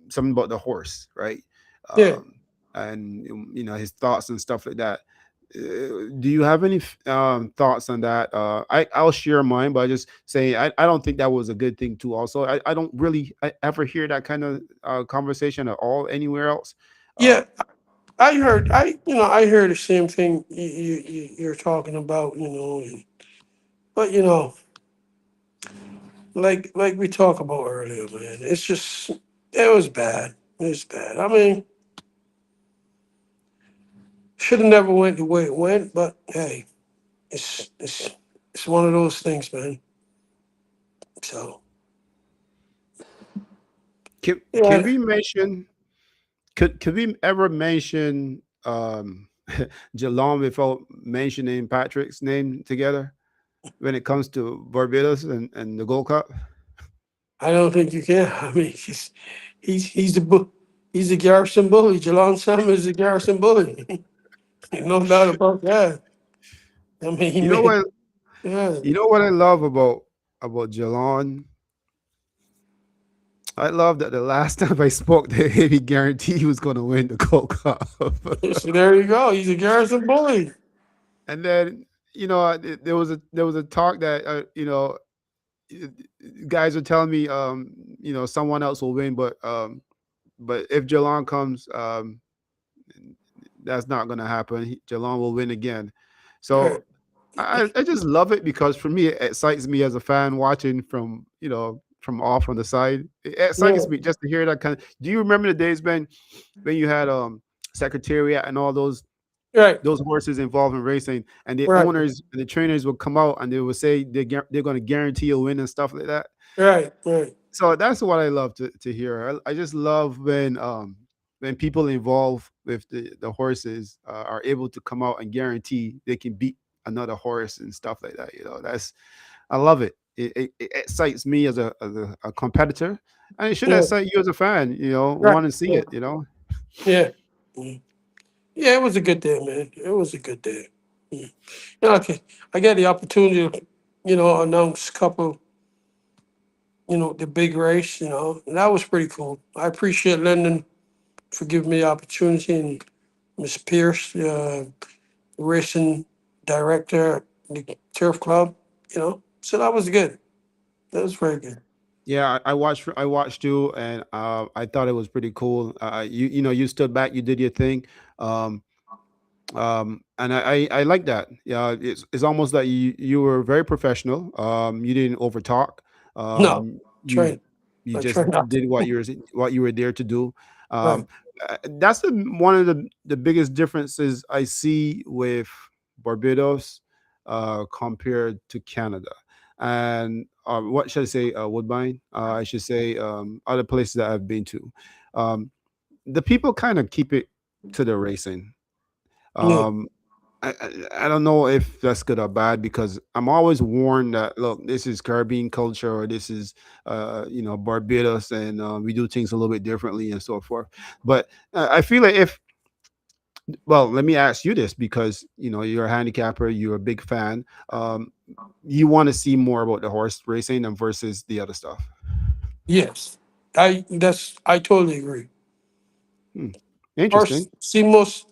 [SPEAKER 1] something about the horse, right?
[SPEAKER 2] yeah.
[SPEAKER 1] Um, and his thoughts and stuff like that. Do you have any thoughts on that? I'll share mine, but I just say I don't think that was a good thing too. Also, I don't really ever hear that kind of conversation at all anywhere else. Uh,
[SPEAKER 2] Yeah, I heard the same thing you're talking about, but like we talked about earlier, man. It was bad. It was bad. I mean, should have never went the way it went, but hey, it's one of those things, man. So
[SPEAKER 1] can
[SPEAKER 2] yeah,
[SPEAKER 1] we mention? Could we ever mention Geelong without mentioning Patrick's name together when it comes to Barbados and the Gold Cup?
[SPEAKER 2] I don't think you can. I mean, he's the he's the Garrison bully. Jalon Salmon is the Garrison bully. No doubt about that. I mean, he
[SPEAKER 1] You know
[SPEAKER 2] made
[SPEAKER 1] what?
[SPEAKER 2] yeah,
[SPEAKER 1] You know what I love about Geelong? I love that the last time I spoke to him, he guaranteed he was going to win the Gold Cup.
[SPEAKER 2] So there you go. He's a Garrison bully.
[SPEAKER 1] And then, there was a talk that, guys are telling me, someone else will win, but if Jalan comes, that's not going to happen. Jalan will win again.
[SPEAKER 2] Right.
[SPEAKER 1] So I just love it because for me, it excites me as a fan watching from, from off on the side. It
[SPEAKER 2] Yeah.
[SPEAKER 1] excites me just to hear that kind of. Do you remember the days, Ben, when you had Secretariat and all
[SPEAKER 2] Right.
[SPEAKER 1] those horses involved in racing, and the
[SPEAKER 2] Right.
[SPEAKER 1] owners and the trainers would come out and they would say they're going to guarantee a win and stuff like that.
[SPEAKER 2] Right. Right.
[SPEAKER 1] So that's what I love to hear. I just love when people involved with the horses are able to come out and guarantee they can beat another horse and stuff like that. That's I love it. It excites me as a competitor, and it should
[SPEAKER 2] Yeah.
[SPEAKER 1] excite you as a fan.
[SPEAKER 2] Right.
[SPEAKER 1] Want to see
[SPEAKER 2] Yeah.
[SPEAKER 1] it.
[SPEAKER 2] Yeah. Mm. Yeah. It was a good day, man. It was a good day. Mm. Okay. I got the opportunity to, announce a couple, the big race, and that was pretty cool. I appreciate Lyndon for giving me the opportunity, and Miss Pierce, racing director at the turf club, So that was good. That was very good.
[SPEAKER 1] Yeah, I watched you, and I thought it was pretty cool. You stood back, you did your thing. Um, and I like that. Yeah, it's almost like you were very professional. You didn't overtalk.
[SPEAKER 2] No,
[SPEAKER 1] You
[SPEAKER 2] try
[SPEAKER 1] you
[SPEAKER 2] I
[SPEAKER 1] just
[SPEAKER 2] try not
[SPEAKER 1] did
[SPEAKER 2] to.
[SPEAKER 1] what you were there to do.
[SPEAKER 2] Right.
[SPEAKER 1] Um, that's one of the biggest differences I see with Barbados compared to Canada. And what should I say? Woodbine. I should say other places that I've been to. Um, the people kind of keep it to the racing.
[SPEAKER 2] Yeah.
[SPEAKER 1] um I don't know if that's good or bad because I'm always warned that look, this is Caribbean culture or this is Barbados, and we do things a little bit differently and so forth. But I feel like if well, let me ask you this because you're a handicapper, you're a big fan. You want to see more about the horse racing and versus the other stuff.
[SPEAKER 2] Yes. I totally agree.
[SPEAKER 1] Hmm.
[SPEAKER 2] Horse
[SPEAKER 1] Interesting.
[SPEAKER 2] see most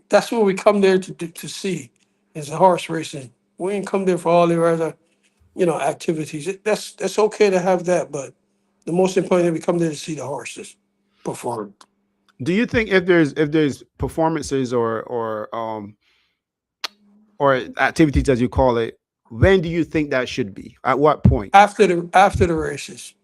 [SPEAKER 2] that's what we come there to see is the horse racing. We ain't come there for all the other, activities. That's okay to have that, but the most important thing we come there to see the horses perform.
[SPEAKER 1] Do you think if there's performances or activities as you call it, when do you think that should be? At what point?
[SPEAKER 2] After the races.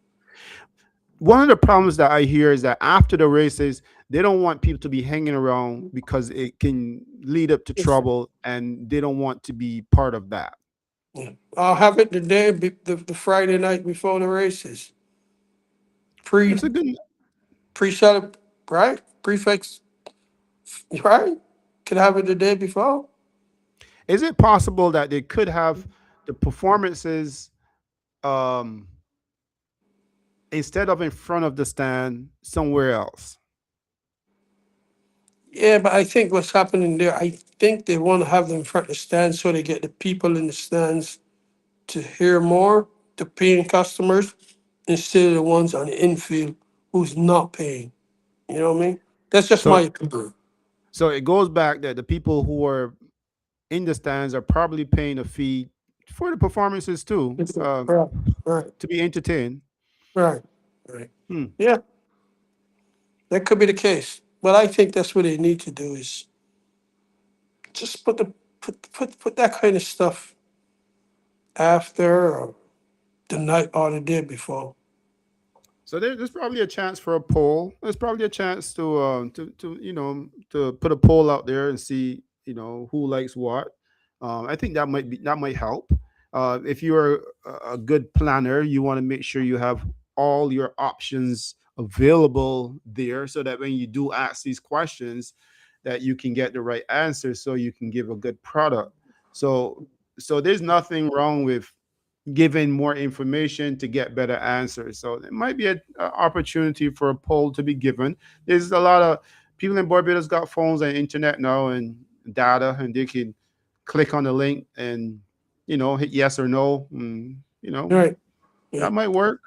[SPEAKER 1] One of the problems that I hear is that after the races, they don't want people to be hanging around because it can lead up to
[SPEAKER 2] Yes.
[SPEAKER 1] trouble, and they don't want to be part of that.
[SPEAKER 2] Yeah. I'll have it the Friday night before the races.
[SPEAKER 1] That's
[SPEAKER 2] Pre
[SPEAKER 1] a good.
[SPEAKER 2] pre set right? Prefix right? Could have it the day before.
[SPEAKER 1] Is it possible that they could have the performances um, instead of in front of the stand somewhere else?
[SPEAKER 2] Yeah, but I think what's happening there, I think they want to have them in front of the stands so they get the people in the stands to hear more, the paying customers, instead of the ones on the infield who's not paying. You know what I mean? That's just my
[SPEAKER 1] So,
[SPEAKER 2] opinion.
[SPEAKER 1] so it goes back that the people who are in the stands are probably paying a fee for the performances too,
[SPEAKER 2] Right, right,
[SPEAKER 1] to be entertained.
[SPEAKER 2] right, right.
[SPEAKER 1] Hmm.
[SPEAKER 2] Yeah, that could be the case. But I think that's what they need to do is just put that kind of stuff after or the night or the day before.
[SPEAKER 1] So there's probably a chance for a poll. There's probably a chance to put a poll out there and see who likes what. I think that might help. If you're a good planner, you want to make sure you have all your options available there, so that when you do ask these questions, that you can get the right answer, so you can give a good product. So so there's nothing wrong with giving more information to get better answers. So it might be a opportunity for a poll to be given. There's a lot of people in Barbados got phones and internet now and data, and they can click on the link and hit yes or no. And,
[SPEAKER 2] Right. Yeah.
[SPEAKER 1] that might work.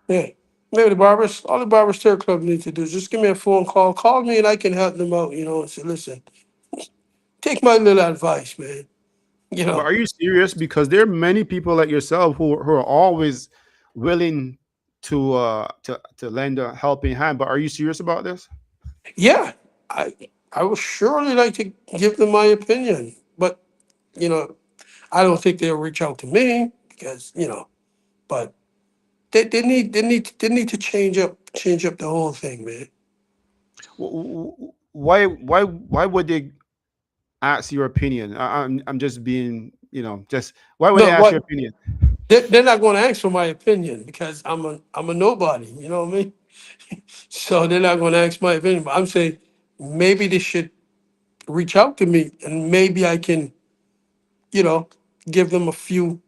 [SPEAKER 2] Yeah. Maybe all the barbers Turk Club need to do is just give me a phone call. Call me and I can help them out, and say, listen, take my little advice, man. You
[SPEAKER 1] But
[SPEAKER 2] know.
[SPEAKER 1] are you serious? Because there are many people like yourself who are always willing to lend a helping hand. But are you serious about this?
[SPEAKER 2] Yeah, I I would surely like to give them my opinion, but you know, I don't think they'll reach out to me because but they need to change up the whole thing, man.
[SPEAKER 1] Why would they ask your opinion? I'm just being, just why would they
[SPEAKER 2] No,
[SPEAKER 1] ask your
[SPEAKER 2] what
[SPEAKER 1] opinion?
[SPEAKER 2] they're not going to ask for my opinion because I'm a nobody. You know what I mean? So they're not going to ask my opinion. But I'm saying maybe they should reach out to me and maybe I can you know give them a few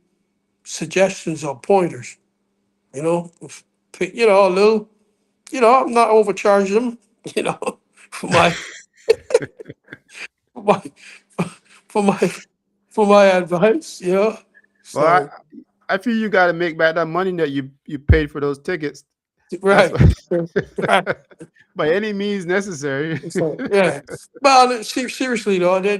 [SPEAKER 2] suggestions or pointers. You know, a little. I'm not overcharging them. You know, for my for my for my for my advice.
[SPEAKER 1] Well,
[SPEAKER 2] So
[SPEAKER 1] I feel you got to make back that money that you paid for those tickets. That's
[SPEAKER 2] right,
[SPEAKER 1] what,
[SPEAKER 2] right.
[SPEAKER 1] by any means necessary.
[SPEAKER 2] So yeah. Well, seriously though, they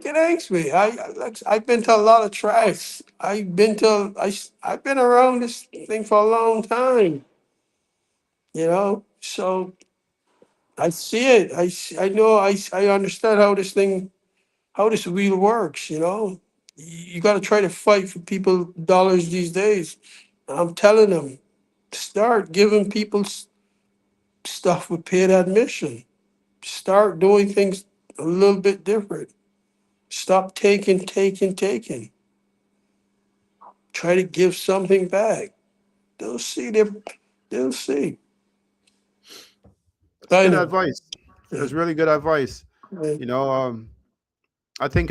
[SPEAKER 2] can ask me. I've been to a lot of tracks. I've been around this thing for a long time. So I see it. I know. I understand how this wheel works. You got to try to fight for people dollars these days. I'm telling them, start giving people stuff with paid admission. Start doing things a little bit different. Stop taking, taking, taking. Try to give something back. They'll see. They'll see.
[SPEAKER 1] That's
[SPEAKER 2] I
[SPEAKER 1] good
[SPEAKER 2] know.
[SPEAKER 1] advice.
[SPEAKER 2] Yeah.
[SPEAKER 1] That's really good advice.
[SPEAKER 2] Yeah.
[SPEAKER 1] You know, I think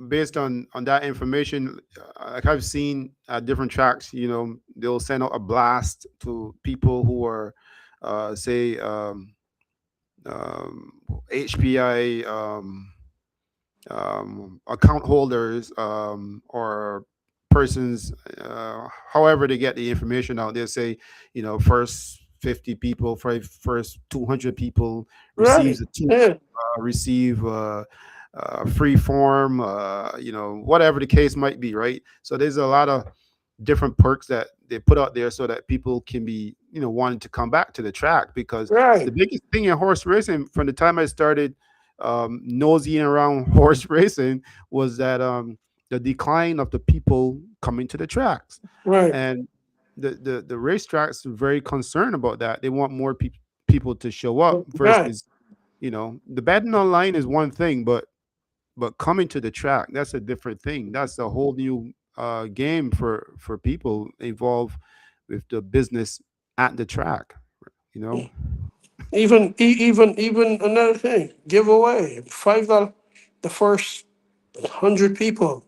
[SPEAKER 1] based on that information, like I've seen at different tracks, they'll send out a blast to people who are, say, um, HPI account holders, or persons, however they get the information out. They'll say, first 50 people, first 200 people receives
[SPEAKER 2] Right.
[SPEAKER 1] a tour,
[SPEAKER 2] Yeah.
[SPEAKER 1] receive free form, whatever the case might be, right? So there's a lot of different perks that they put out there so that people can be, wanting to come back to the track. Because the
[SPEAKER 2] Right.
[SPEAKER 1] biggest thing in horse racing from the time I started nosying around horse racing was that the decline of the people coming to the tracks.
[SPEAKER 2] Right.
[SPEAKER 1] And the racetracks are very concerned about that. They want more people to show up
[SPEAKER 2] Right.
[SPEAKER 1] versus, the betting online is one thing, but coming to the track, that's a different thing. That's a whole new game for people involved with the business at the track, you know.
[SPEAKER 2] Even another thing. Giveaway $5. The first 100 people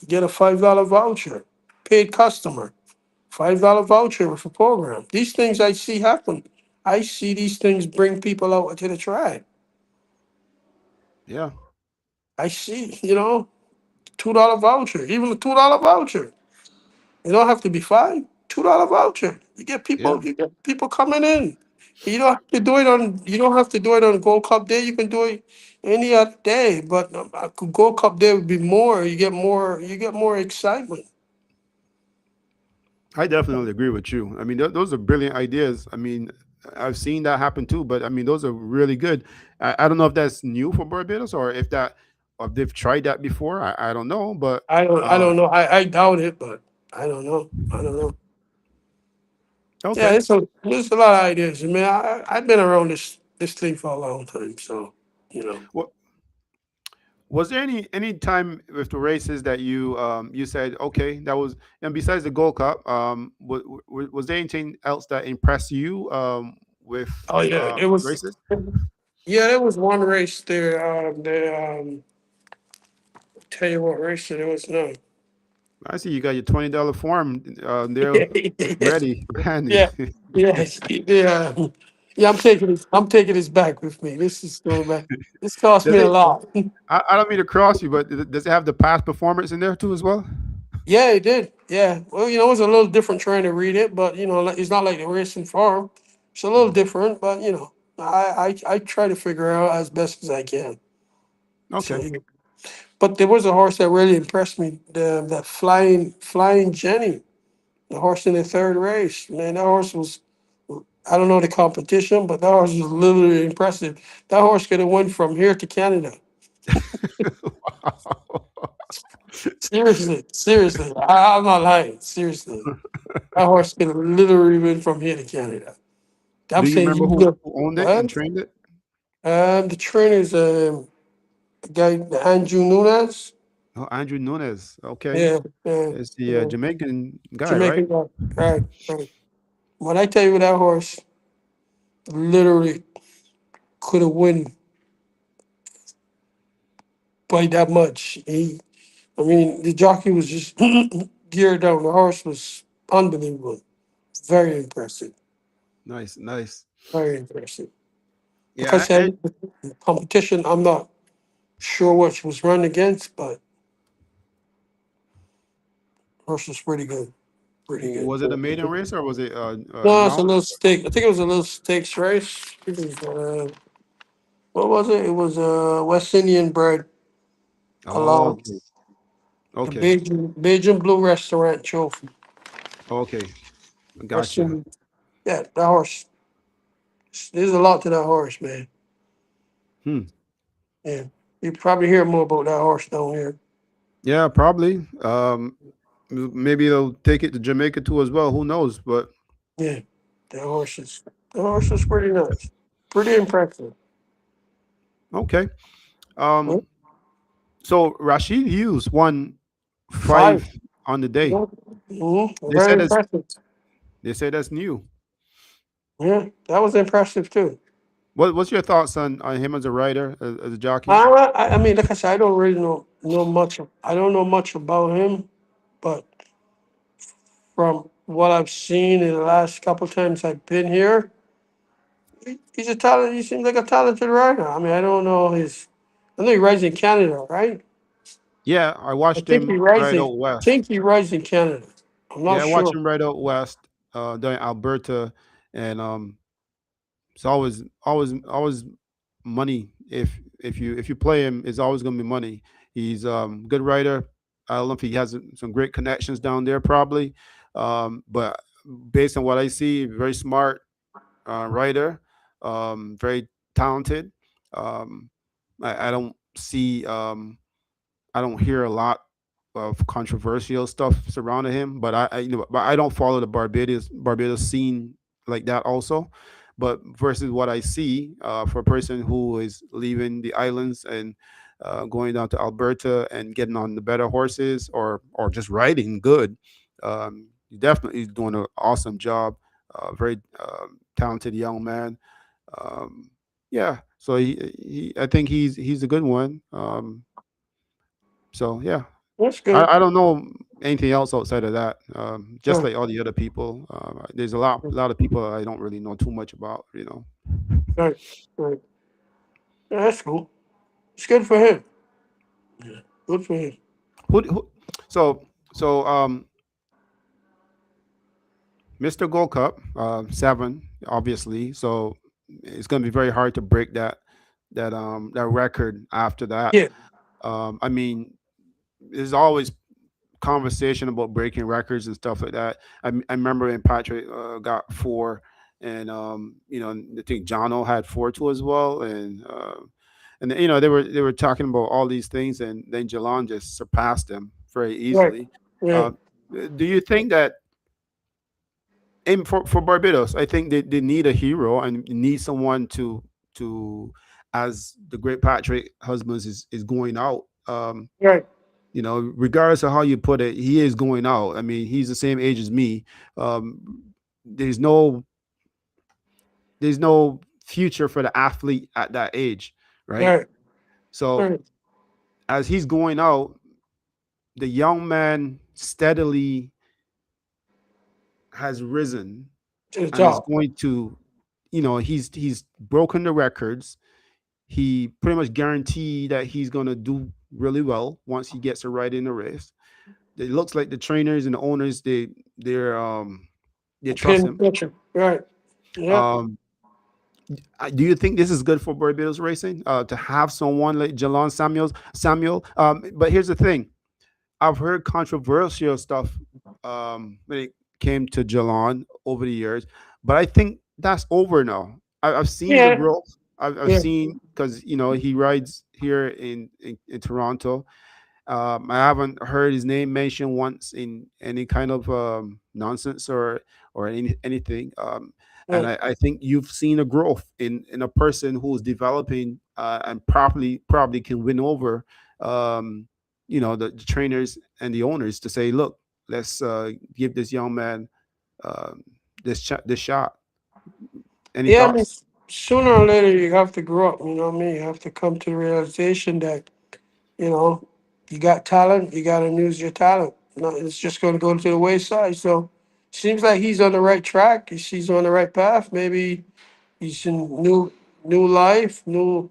[SPEAKER 2] get a $5 voucher. Paid customer. $5 voucher for program. These things I see happen. I see these things bring people out to the track.
[SPEAKER 1] Yeah,
[SPEAKER 2] I see, $2 voucher, even a $2 voucher. It don't have to be five. $2 voucher.
[SPEAKER 1] yeah.
[SPEAKER 2] You get people coming in. You don't have to do it on Gold Cup Day. You can do it any other day. But Gold Cup Day would be more. You get more excitement.
[SPEAKER 1] I definitely agree with you. I mean, those are brilliant ideas. I mean, I've seen that happen too, but I mean, those are really good. I don't know if that's new for Barbados, or if they've tried that before. I don't know, but
[SPEAKER 2] I
[SPEAKER 1] uh,
[SPEAKER 2] don't know. I doubt it, but I don't know. I don't know. Yeah,
[SPEAKER 1] okay.
[SPEAKER 2] there's a lot of ideas. I mean, I've been around this thing for a long time, so you know.
[SPEAKER 1] What was there any time with the races that you said, okay, that was, and besides the Gold Cup, was there anything else that impressed you with
[SPEAKER 2] Oh yeah, it was.
[SPEAKER 1] races?
[SPEAKER 2] Yeah, there was one race there. Tell you what race it was. No.
[SPEAKER 1] I see you got your $20 form there ready, handy.
[SPEAKER 2] Yeah, yes, yeah, yeah. I'm taking this back with me. This is going back. This cost me
[SPEAKER 1] Does
[SPEAKER 2] a
[SPEAKER 1] it?
[SPEAKER 2] lot.
[SPEAKER 1] I don't mean to cross you, but does it have the past performance in there too as well?
[SPEAKER 2] Yeah, it did. Yeah. Well, it was a little different trying to read it, but it's not like the racing farm. It's a little
[SPEAKER 1] Mhm.
[SPEAKER 2] different, but I try to figure out as best as I can. So,
[SPEAKER 1] Okay.
[SPEAKER 2] but there was a horse that really impressed me. That flying Jenny, the horse in the third race. Man, that horse was. I don't know the competition, but that horse was literally impressive. That horse could have went from here to Canada.
[SPEAKER 1] Wow.
[SPEAKER 2] Seriously, seriously. I'm not lying. Seriously. That horse could have literally been from here to Canada. I'm
[SPEAKER 1] Do you
[SPEAKER 2] saying
[SPEAKER 1] remember
[SPEAKER 2] you know,
[SPEAKER 1] who owned it and
[SPEAKER 2] um,
[SPEAKER 1] trained it?
[SPEAKER 2] the trainer's a guy Andrew Nunes.
[SPEAKER 1] Oh, Andrew Nunes. Okay.
[SPEAKER 2] Yeah, yeah,
[SPEAKER 1] It's the
[SPEAKER 2] yeah.
[SPEAKER 1] Jamaican guy, right?
[SPEAKER 2] Jamaican guy. Right, right. When I tell you that horse literally could have won by that much. I mean, the jockey was just geared down. The horse was unbelievable. Very impressive.
[SPEAKER 1] Nice, nice.
[SPEAKER 2] Very impressive. Like I
[SPEAKER 1] Yeah,
[SPEAKER 2] said, competition, I'm not sure what she was running against, but horse was pretty good. Pretty good.
[SPEAKER 1] was it a maiden race or was it a
[SPEAKER 2] No, it's a
[SPEAKER 1] mount?
[SPEAKER 2] little stake. I think it was a little stakes race. It was, what was it? It was a West Indian bred
[SPEAKER 1] Oh,
[SPEAKER 2] along
[SPEAKER 1] okay.
[SPEAKER 2] the
[SPEAKER 1] Okay.
[SPEAKER 2] Beijing Blue Restaurant Trophy.
[SPEAKER 1] Okay.
[SPEAKER 2] West
[SPEAKER 1] Gotcha.
[SPEAKER 2] Indian. Yeah, that horse. There's a lot to that horse, man.
[SPEAKER 1] Hmm.
[SPEAKER 2] Yeah. You probably hear more about that horse down here.
[SPEAKER 1] Yeah, probably. Maybe they'll take it to Jamaica too as well. Who knows? But
[SPEAKER 2] Yeah. That horse is pretty nice. Pretty impressive.
[SPEAKER 1] okay.
[SPEAKER 2] Well,
[SPEAKER 1] Um. So Rashid Hughes won
[SPEAKER 2] five.
[SPEAKER 1] 5 on the day.
[SPEAKER 2] Mm-hmm.
[SPEAKER 1] They
[SPEAKER 2] Very
[SPEAKER 1] said that's
[SPEAKER 2] impressive.
[SPEAKER 1] they say that's new.
[SPEAKER 2] Yeah, that was impressive too.
[SPEAKER 1] What's your thoughts on him as a rider, as a jockey?
[SPEAKER 2] I mean, like I said, I don't really know much. I don't know much about him, but from what I've seen in the last couple times I've been here, he's a talent. He seems like a talented rider. I mean, I don't know his. I know he rides in Canada, right?
[SPEAKER 1] Yeah, I
[SPEAKER 2] I
[SPEAKER 1] watched
[SPEAKER 2] think he
[SPEAKER 1] him
[SPEAKER 2] rides
[SPEAKER 1] right
[SPEAKER 2] in.
[SPEAKER 1] out
[SPEAKER 2] I think
[SPEAKER 1] west.
[SPEAKER 2] he rides in Canada. I'm
[SPEAKER 1] Yeah,
[SPEAKER 2] not
[SPEAKER 1] I watched
[SPEAKER 2] sure.
[SPEAKER 1] him right out west, down in Alberta, and it's always money. If you play him, it's always gonna be money. He's good writer. I don't know if he has some great connections down there, probably, but based on what I see, very smart writer, very talented. Um, I don't see I don't hear a lot of controversial stuff surrounding him, but but I don't follow the Barbados scene like that also. But versus what I see, for a person who is leaving the islands and going down to Alberta and getting on the better horses, or just riding good, he definitely is doing an awesome job. Very talented young man. Um, yeah, so I think he's a good one. So yeah,
[SPEAKER 2] That's good.
[SPEAKER 1] I don't know anything else outside of that. Just
[SPEAKER 2] Right,
[SPEAKER 1] like all the other people, there's a lot of people I don't really know too much about.
[SPEAKER 2] right, right. Yeah, that's cool. It's good for him. Yeah, good for him.
[SPEAKER 1] Who so Mr. Gold Cup, 7, obviously. So it's going to be very hard to break that record after that.
[SPEAKER 2] Yeah,
[SPEAKER 1] I mean, there's always conversation about breaking records and stuff like that. I remember when Patrick got 4, and I think Jono had 4 too as well, and they were talking about all these things, and then Jalon just surpassed them very
[SPEAKER 2] right.
[SPEAKER 1] easily.
[SPEAKER 2] Yeah,
[SPEAKER 1] Uh, do you think that for Barbados, I think they need a hero and need someone to as the great Patrick Husbands is going out.
[SPEAKER 2] right,
[SPEAKER 1] Regardless of how you put it, he is going out. I mean, he's the same age as me. There's no future for the athlete at that age, right?
[SPEAKER 2] right,
[SPEAKER 1] So
[SPEAKER 2] right.
[SPEAKER 1] as he's going out, the young man steadily has risen
[SPEAKER 2] To the
[SPEAKER 1] and is
[SPEAKER 2] top.
[SPEAKER 1] going to, he's broken the records. He pretty much guaranteed that he's going to do really well once he gets it right in the race. it looks like the trainers and the owners they trust
[SPEAKER 2] Pin
[SPEAKER 1] him.
[SPEAKER 2] attention. Right. Yeah.
[SPEAKER 1] Um, do you think this is good for Barbados racing to have someone like Jalon Samuel? But here's the thing: I've heard controversial stuff when it came to Jalon over the years, but I think that's over now. I've seen the
[SPEAKER 2] Yeah.
[SPEAKER 1] growth. I've
[SPEAKER 2] Yeah.
[SPEAKER 1] seen because he rides here in Toronto. I haven't heard his name mentioned once in any kind of nonsense or anything. And
[SPEAKER 2] Right.
[SPEAKER 1] I think you've seen a growth in a person who's developing and probably can win over um, the trainers and the owners to say, look, let's give this young man um, this shot. Any
[SPEAKER 2] Yeah. I mean,
[SPEAKER 1] thoughts?
[SPEAKER 2] sooner or later you have to grow up. You know what I mean? You have to come to the realization that you know you got talent. You got to use your talent. No, it's just going to go to the wayside. So, seems like he's on the right track. He's on the right path. Maybe he's in new life, new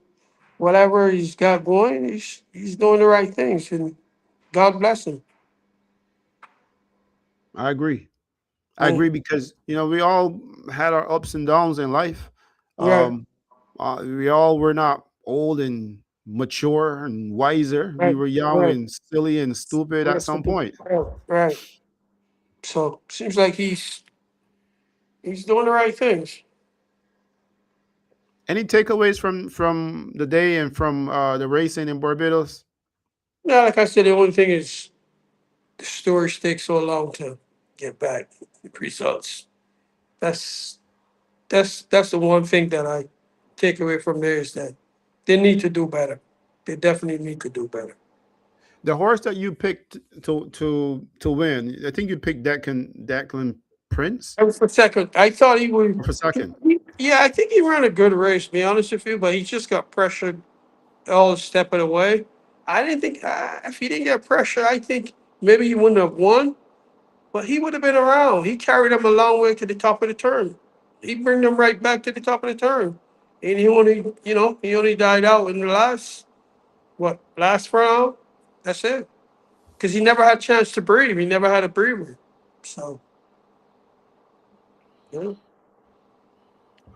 [SPEAKER 2] whatever he's got going. He's doing the right things, and God bless him.
[SPEAKER 1] I agree. I
[SPEAKER 2] Yeah.
[SPEAKER 1] agree because we all had our ups and downs in life.
[SPEAKER 2] Right.
[SPEAKER 1] Um, we all were not old and mature and wiser. We
[SPEAKER 2] Right.
[SPEAKER 1] were young
[SPEAKER 2] Right.
[SPEAKER 1] and silly and stupid at
[SPEAKER 2] Rest
[SPEAKER 1] some
[SPEAKER 2] of it.
[SPEAKER 1] point.
[SPEAKER 2] Right. Right. So seems like he's doing the right things.
[SPEAKER 1] Any takeaways from the day and from the racing in Barbados?
[SPEAKER 2] Yeah, like I said, the only thing is the storage takes so long to get back the results. That's that's the one thing that I take away from there is that they need to do better. They definitely need to do better.
[SPEAKER 1] The horse that you picked to win, I think you picked Declan Prince
[SPEAKER 2] And for second, I thought he would.
[SPEAKER 1] for second.
[SPEAKER 2] Yeah, I think he ran a good race. To be honest with you, but he just got pressured all step of the way. I didn't think if he didn't get pressure, I think maybe he wouldn't have won. But he would have been around. He carried them a long way to the top of the turn. He bring them right back to the top of the turn. And he only died out in the last round. That's it. Because he never had a chance to breathe. He never had a breather. So, yeah.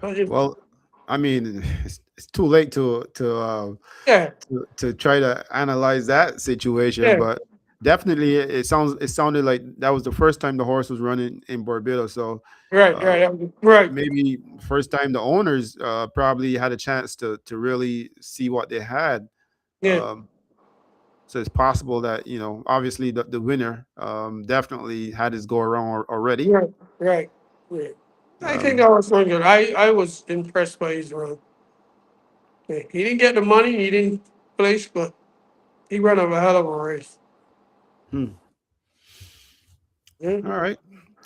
[SPEAKER 2] But
[SPEAKER 1] Well, I mean, it's too late
[SPEAKER 2] yeah,
[SPEAKER 1] to try to analyze that situation,
[SPEAKER 2] yeah,
[SPEAKER 1] but definitely it sounded like that was the first time the horse was running in Barbados. So
[SPEAKER 2] right,
[SPEAKER 1] uh,
[SPEAKER 2] right,
[SPEAKER 1] maybe first time the owners probably had a chance to really see what they had.
[SPEAKER 2] yeah,
[SPEAKER 1] Um, so it's possible that obviously the winner definitely had his go around already.
[SPEAKER 2] right, right, right. I think
[SPEAKER 1] Um,
[SPEAKER 2] that was one good. I was impressed by his run. Yeah, he didn't get the money, he didn't place, but he ran a hell of a race.
[SPEAKER 1] hmm.
[SPEAKER 2] Yeah.
[SPEAKER 1] All right.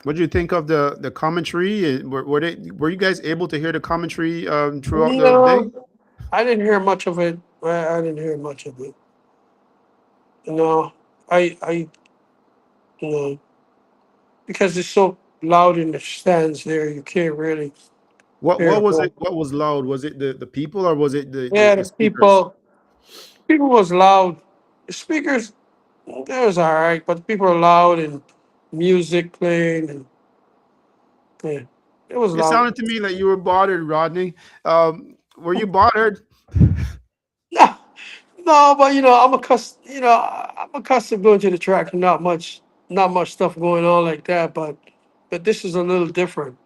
[SPEAKER 1] What do you think of the commentary? Were you guys able to hear the commentary throughout the day?
[SPEAKER 2] No, I didn't hear much of it. I didn't hear much of it. No, I, you know, because it's so loud in the stands there, you can't really hear
[SPEAKER 1] What
[SPEAKER 2] the
[SPEAKER 1] was it?
[SPEAKER 2] whole.
[SPEAKER 1] What was loud? Was it the people or was it
[SPEAKER 2] Yeah,
[SPEAKER 1] the
[SPEAKER 2] the
[SPEAKER 1] speakers?
[SPEAKER 2] people was loud. The speakers, that was all right, but the people were loud and music playing and yeah, it was
[SPEAKER 1] It
[SPEAKER 2] loud.
[SPEAKER 1] sounded to me like you were bothered, Rodney. Were you bothered?
[SPEAKER 2] No, no, but I'm accustomed going to the track and not much stuff going on like that. But this is a little different.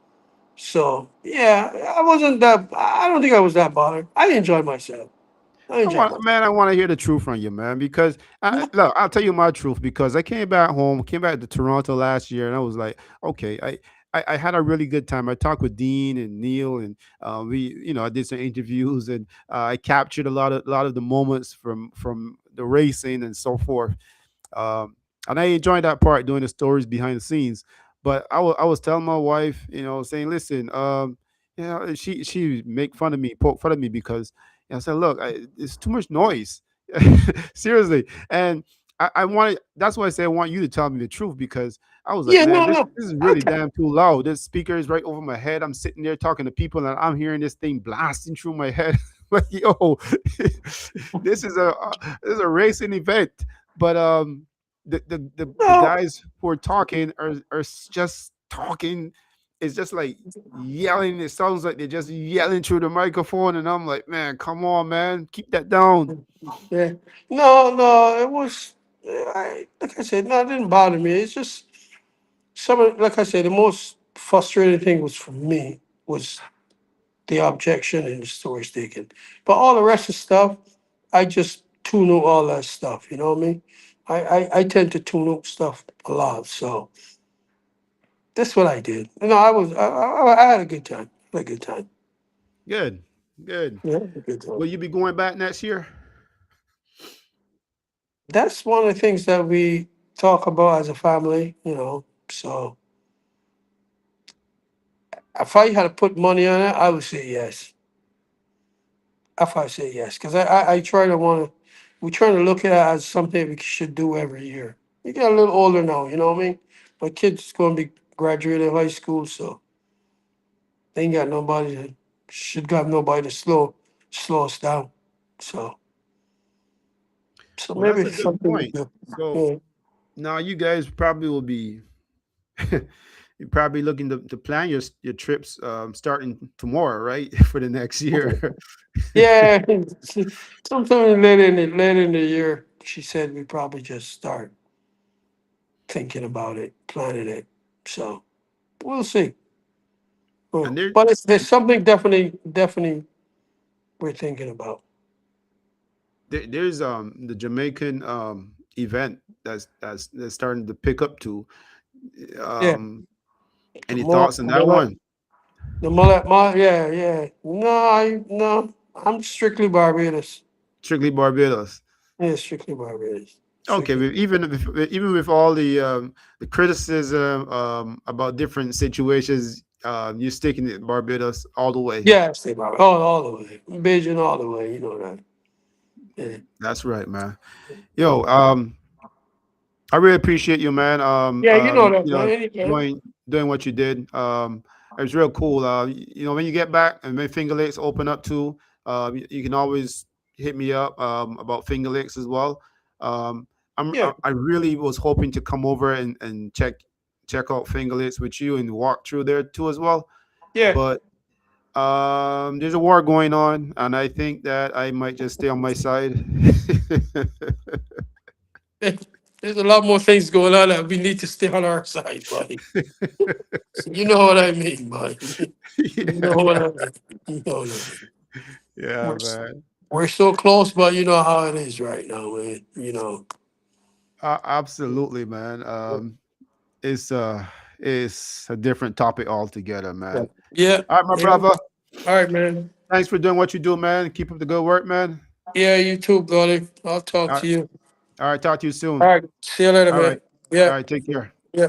[SPEAKER 2] So yeah, I wasn't that. I don't think I was that bothered. I enjoyed myself. I enjoyed myself.
[SPEAKER 1] I want to hear the truth from you, man. Because look, I'll tell you my truth. Because I came back home, came back to Toronto last year, and I was like, okay, I had a really good time. I talked with Dean and Neil, and I did some interviews, and I captured a lot of the moments from the racing and so forth. And I enjoyed that part doing the stories behind the scenes. But I was telling my wife, saying, listen, she make fun of me, poke fun of me because I said, look, it's too much noise, seriously. And I wanted that's why I say I want you to tell me the truth because I was like,
[SPEAKER 2] Yeah,
[SPEAKER 1] man,
[SPEAKER 2] no, no.
[SPEAKER 1] this is really
[SPEAKER 2] Okay.
[SPEAKER 1] damn too loud. This speaker is right over my head. I'm sitting there talking to people and I'm hearing this thing blasting through my head. Like, yo, this is a racing event. But the
[SPEAKER 2] No,
[SPEAKER 1] guys who are talking are just talking. It's just like yelling. It sounds like they're just yelling through the microphone, and I'm like, man, come on, man, keep that down.
[SPEAKER 2] yeah, no, it was. Like I said, no, it didn't bother me. It's just like I said, the most frustrating thing was for me was the objection and the storage taken. But all the rest of stuff, I just tune out all that stuff. You know what I mean? I tend to tune out stuff a lot. So that's what I did. I had a good time. I had a good time.
[SPEAKER 1] Good, good.
[SPEAKER 2] Yeah, I had a good time.
[SPEAKER 1] Will you be going back next year?
[SPEAKER 2] That's one of the things that we talk about as a family. So if I had to put money on it, I would say yes. If I say yes, because I try to want to, we try to look at it as something we should do every year. You get a little older now, you know what I mean? My kid's going to be graduating high school, so they ain't got nobody to, should have nobody to slow us down. So, so
[SPEAKER 1] Well, that's
[SPEAKER 2] maybe
[SPEAKER 1] a
[SPEAKER 2] it's
[SPEAKER 1] good
[SPEAKER 2] something we
[SPEAKER 1] point.
[SPEAKER 2] do.
[SPEAKER 1] So
[SPEAKER 2] Yeah,
[SPEAKER 1] now you guys probably will be you're probably looking to plan your trips starting tomorrow, right? For the next year.
[SPEAKER 2] yeah. Sometime later in the year, she said we probably just start thinking about it, planning it. So we'll see.
[SPEAKER 1] And
[SPEAKER 2] But there's something definitely we're thinking about.
[SPEAKER 1] there's the Jamaican event that's starting to pick up to.
[SPEAKER 2] Yeah,
[SPEAKER 1] Um,
[SPEAKER 2] the
[SPEAKER 1] any thoughts on that
[SPEAKER 2] mullet,
[SPEAKER 1] one?
[SPEAKER 2] yeah, yeah. No, I'm strictly Barbados.
[SPEAKER 1] Strictly Barbados.
[SPEAKER 2] Yeah, strictly Barbados.
[SPEAKER 1] Okay,
[SPEAKER 2] Strictly.
[SPEAKER 1] even with all the criticism about different situations, you're sticking to Barbados all the way.
[SPEAKER 2] Yeah, stay Barbados all the way. Beijing all the way. You know that. Yeah,
[SPEAKER 1] That's right, man. Yo, I really appreciate you, man.
[SPEAKER 2] yeah. You know that, man. Anytime.
[SPEAKER 1] Doing what you did. It was real cool. When you get back and when Finger Lakes open up too, you can always hit me up about Finger Lakes as well. Um,
[SPEAKER 2] Yeah,
[SPEAKER 1] I really was hoping to come over and check out Finger Lakes with you and walk through there too as well.
[SPEAKER 2] yeah.
[SPEAKER 1] But there's a war going on, and I think that I might just stay on my side.
[SPEAKER 2] There's a lot more things going on that we need to stay on our side, buddy. You know what I mean, buddy. You know
[SPEAKER 1] Yeah,
[SPEAKER 2] what I mean. You know what I mean.
[SPEAKER 1] yeah,
[SPEAKER 2] We're,
[SPEAKER 1] man.
[SPEAKER 2] we're so close, but you know how it is right now, man.
[SPEAKER 1] Absolutely, man. It's it's a different topic altogether,
[SPEAKER 2] Yeah,
[SPEAKER 1] man.
[SPEAKER 2] yeah.
[SPEAKER 1] All right, my
[SPEAKER 2] Yeah.
[SPEAKER 1] brother.
[SPEAKER 2] All right, man.
[SPEAKER 1] Thanks for doing what you do, man. Keep up the good work, man.
[SPEAKER 2] Yeah, you too, buddy. I'll talk
[SPEAKER 1] All
[SPEAKER 2] to
[SPEAKER 1] right,
[SPEAKER 2] you.
[SPEAKER 1] all right. Talk to you
[SPEAKER 2] All
[SPEAKER 1] soon.
[SPEAKER 2] right. See you later,
[SPEAKER 1] All right,
[SPEAKER 2] man. Yeah.
[SPEAKER 1] all right. Take care.
[SPEAKER 2] Yeah.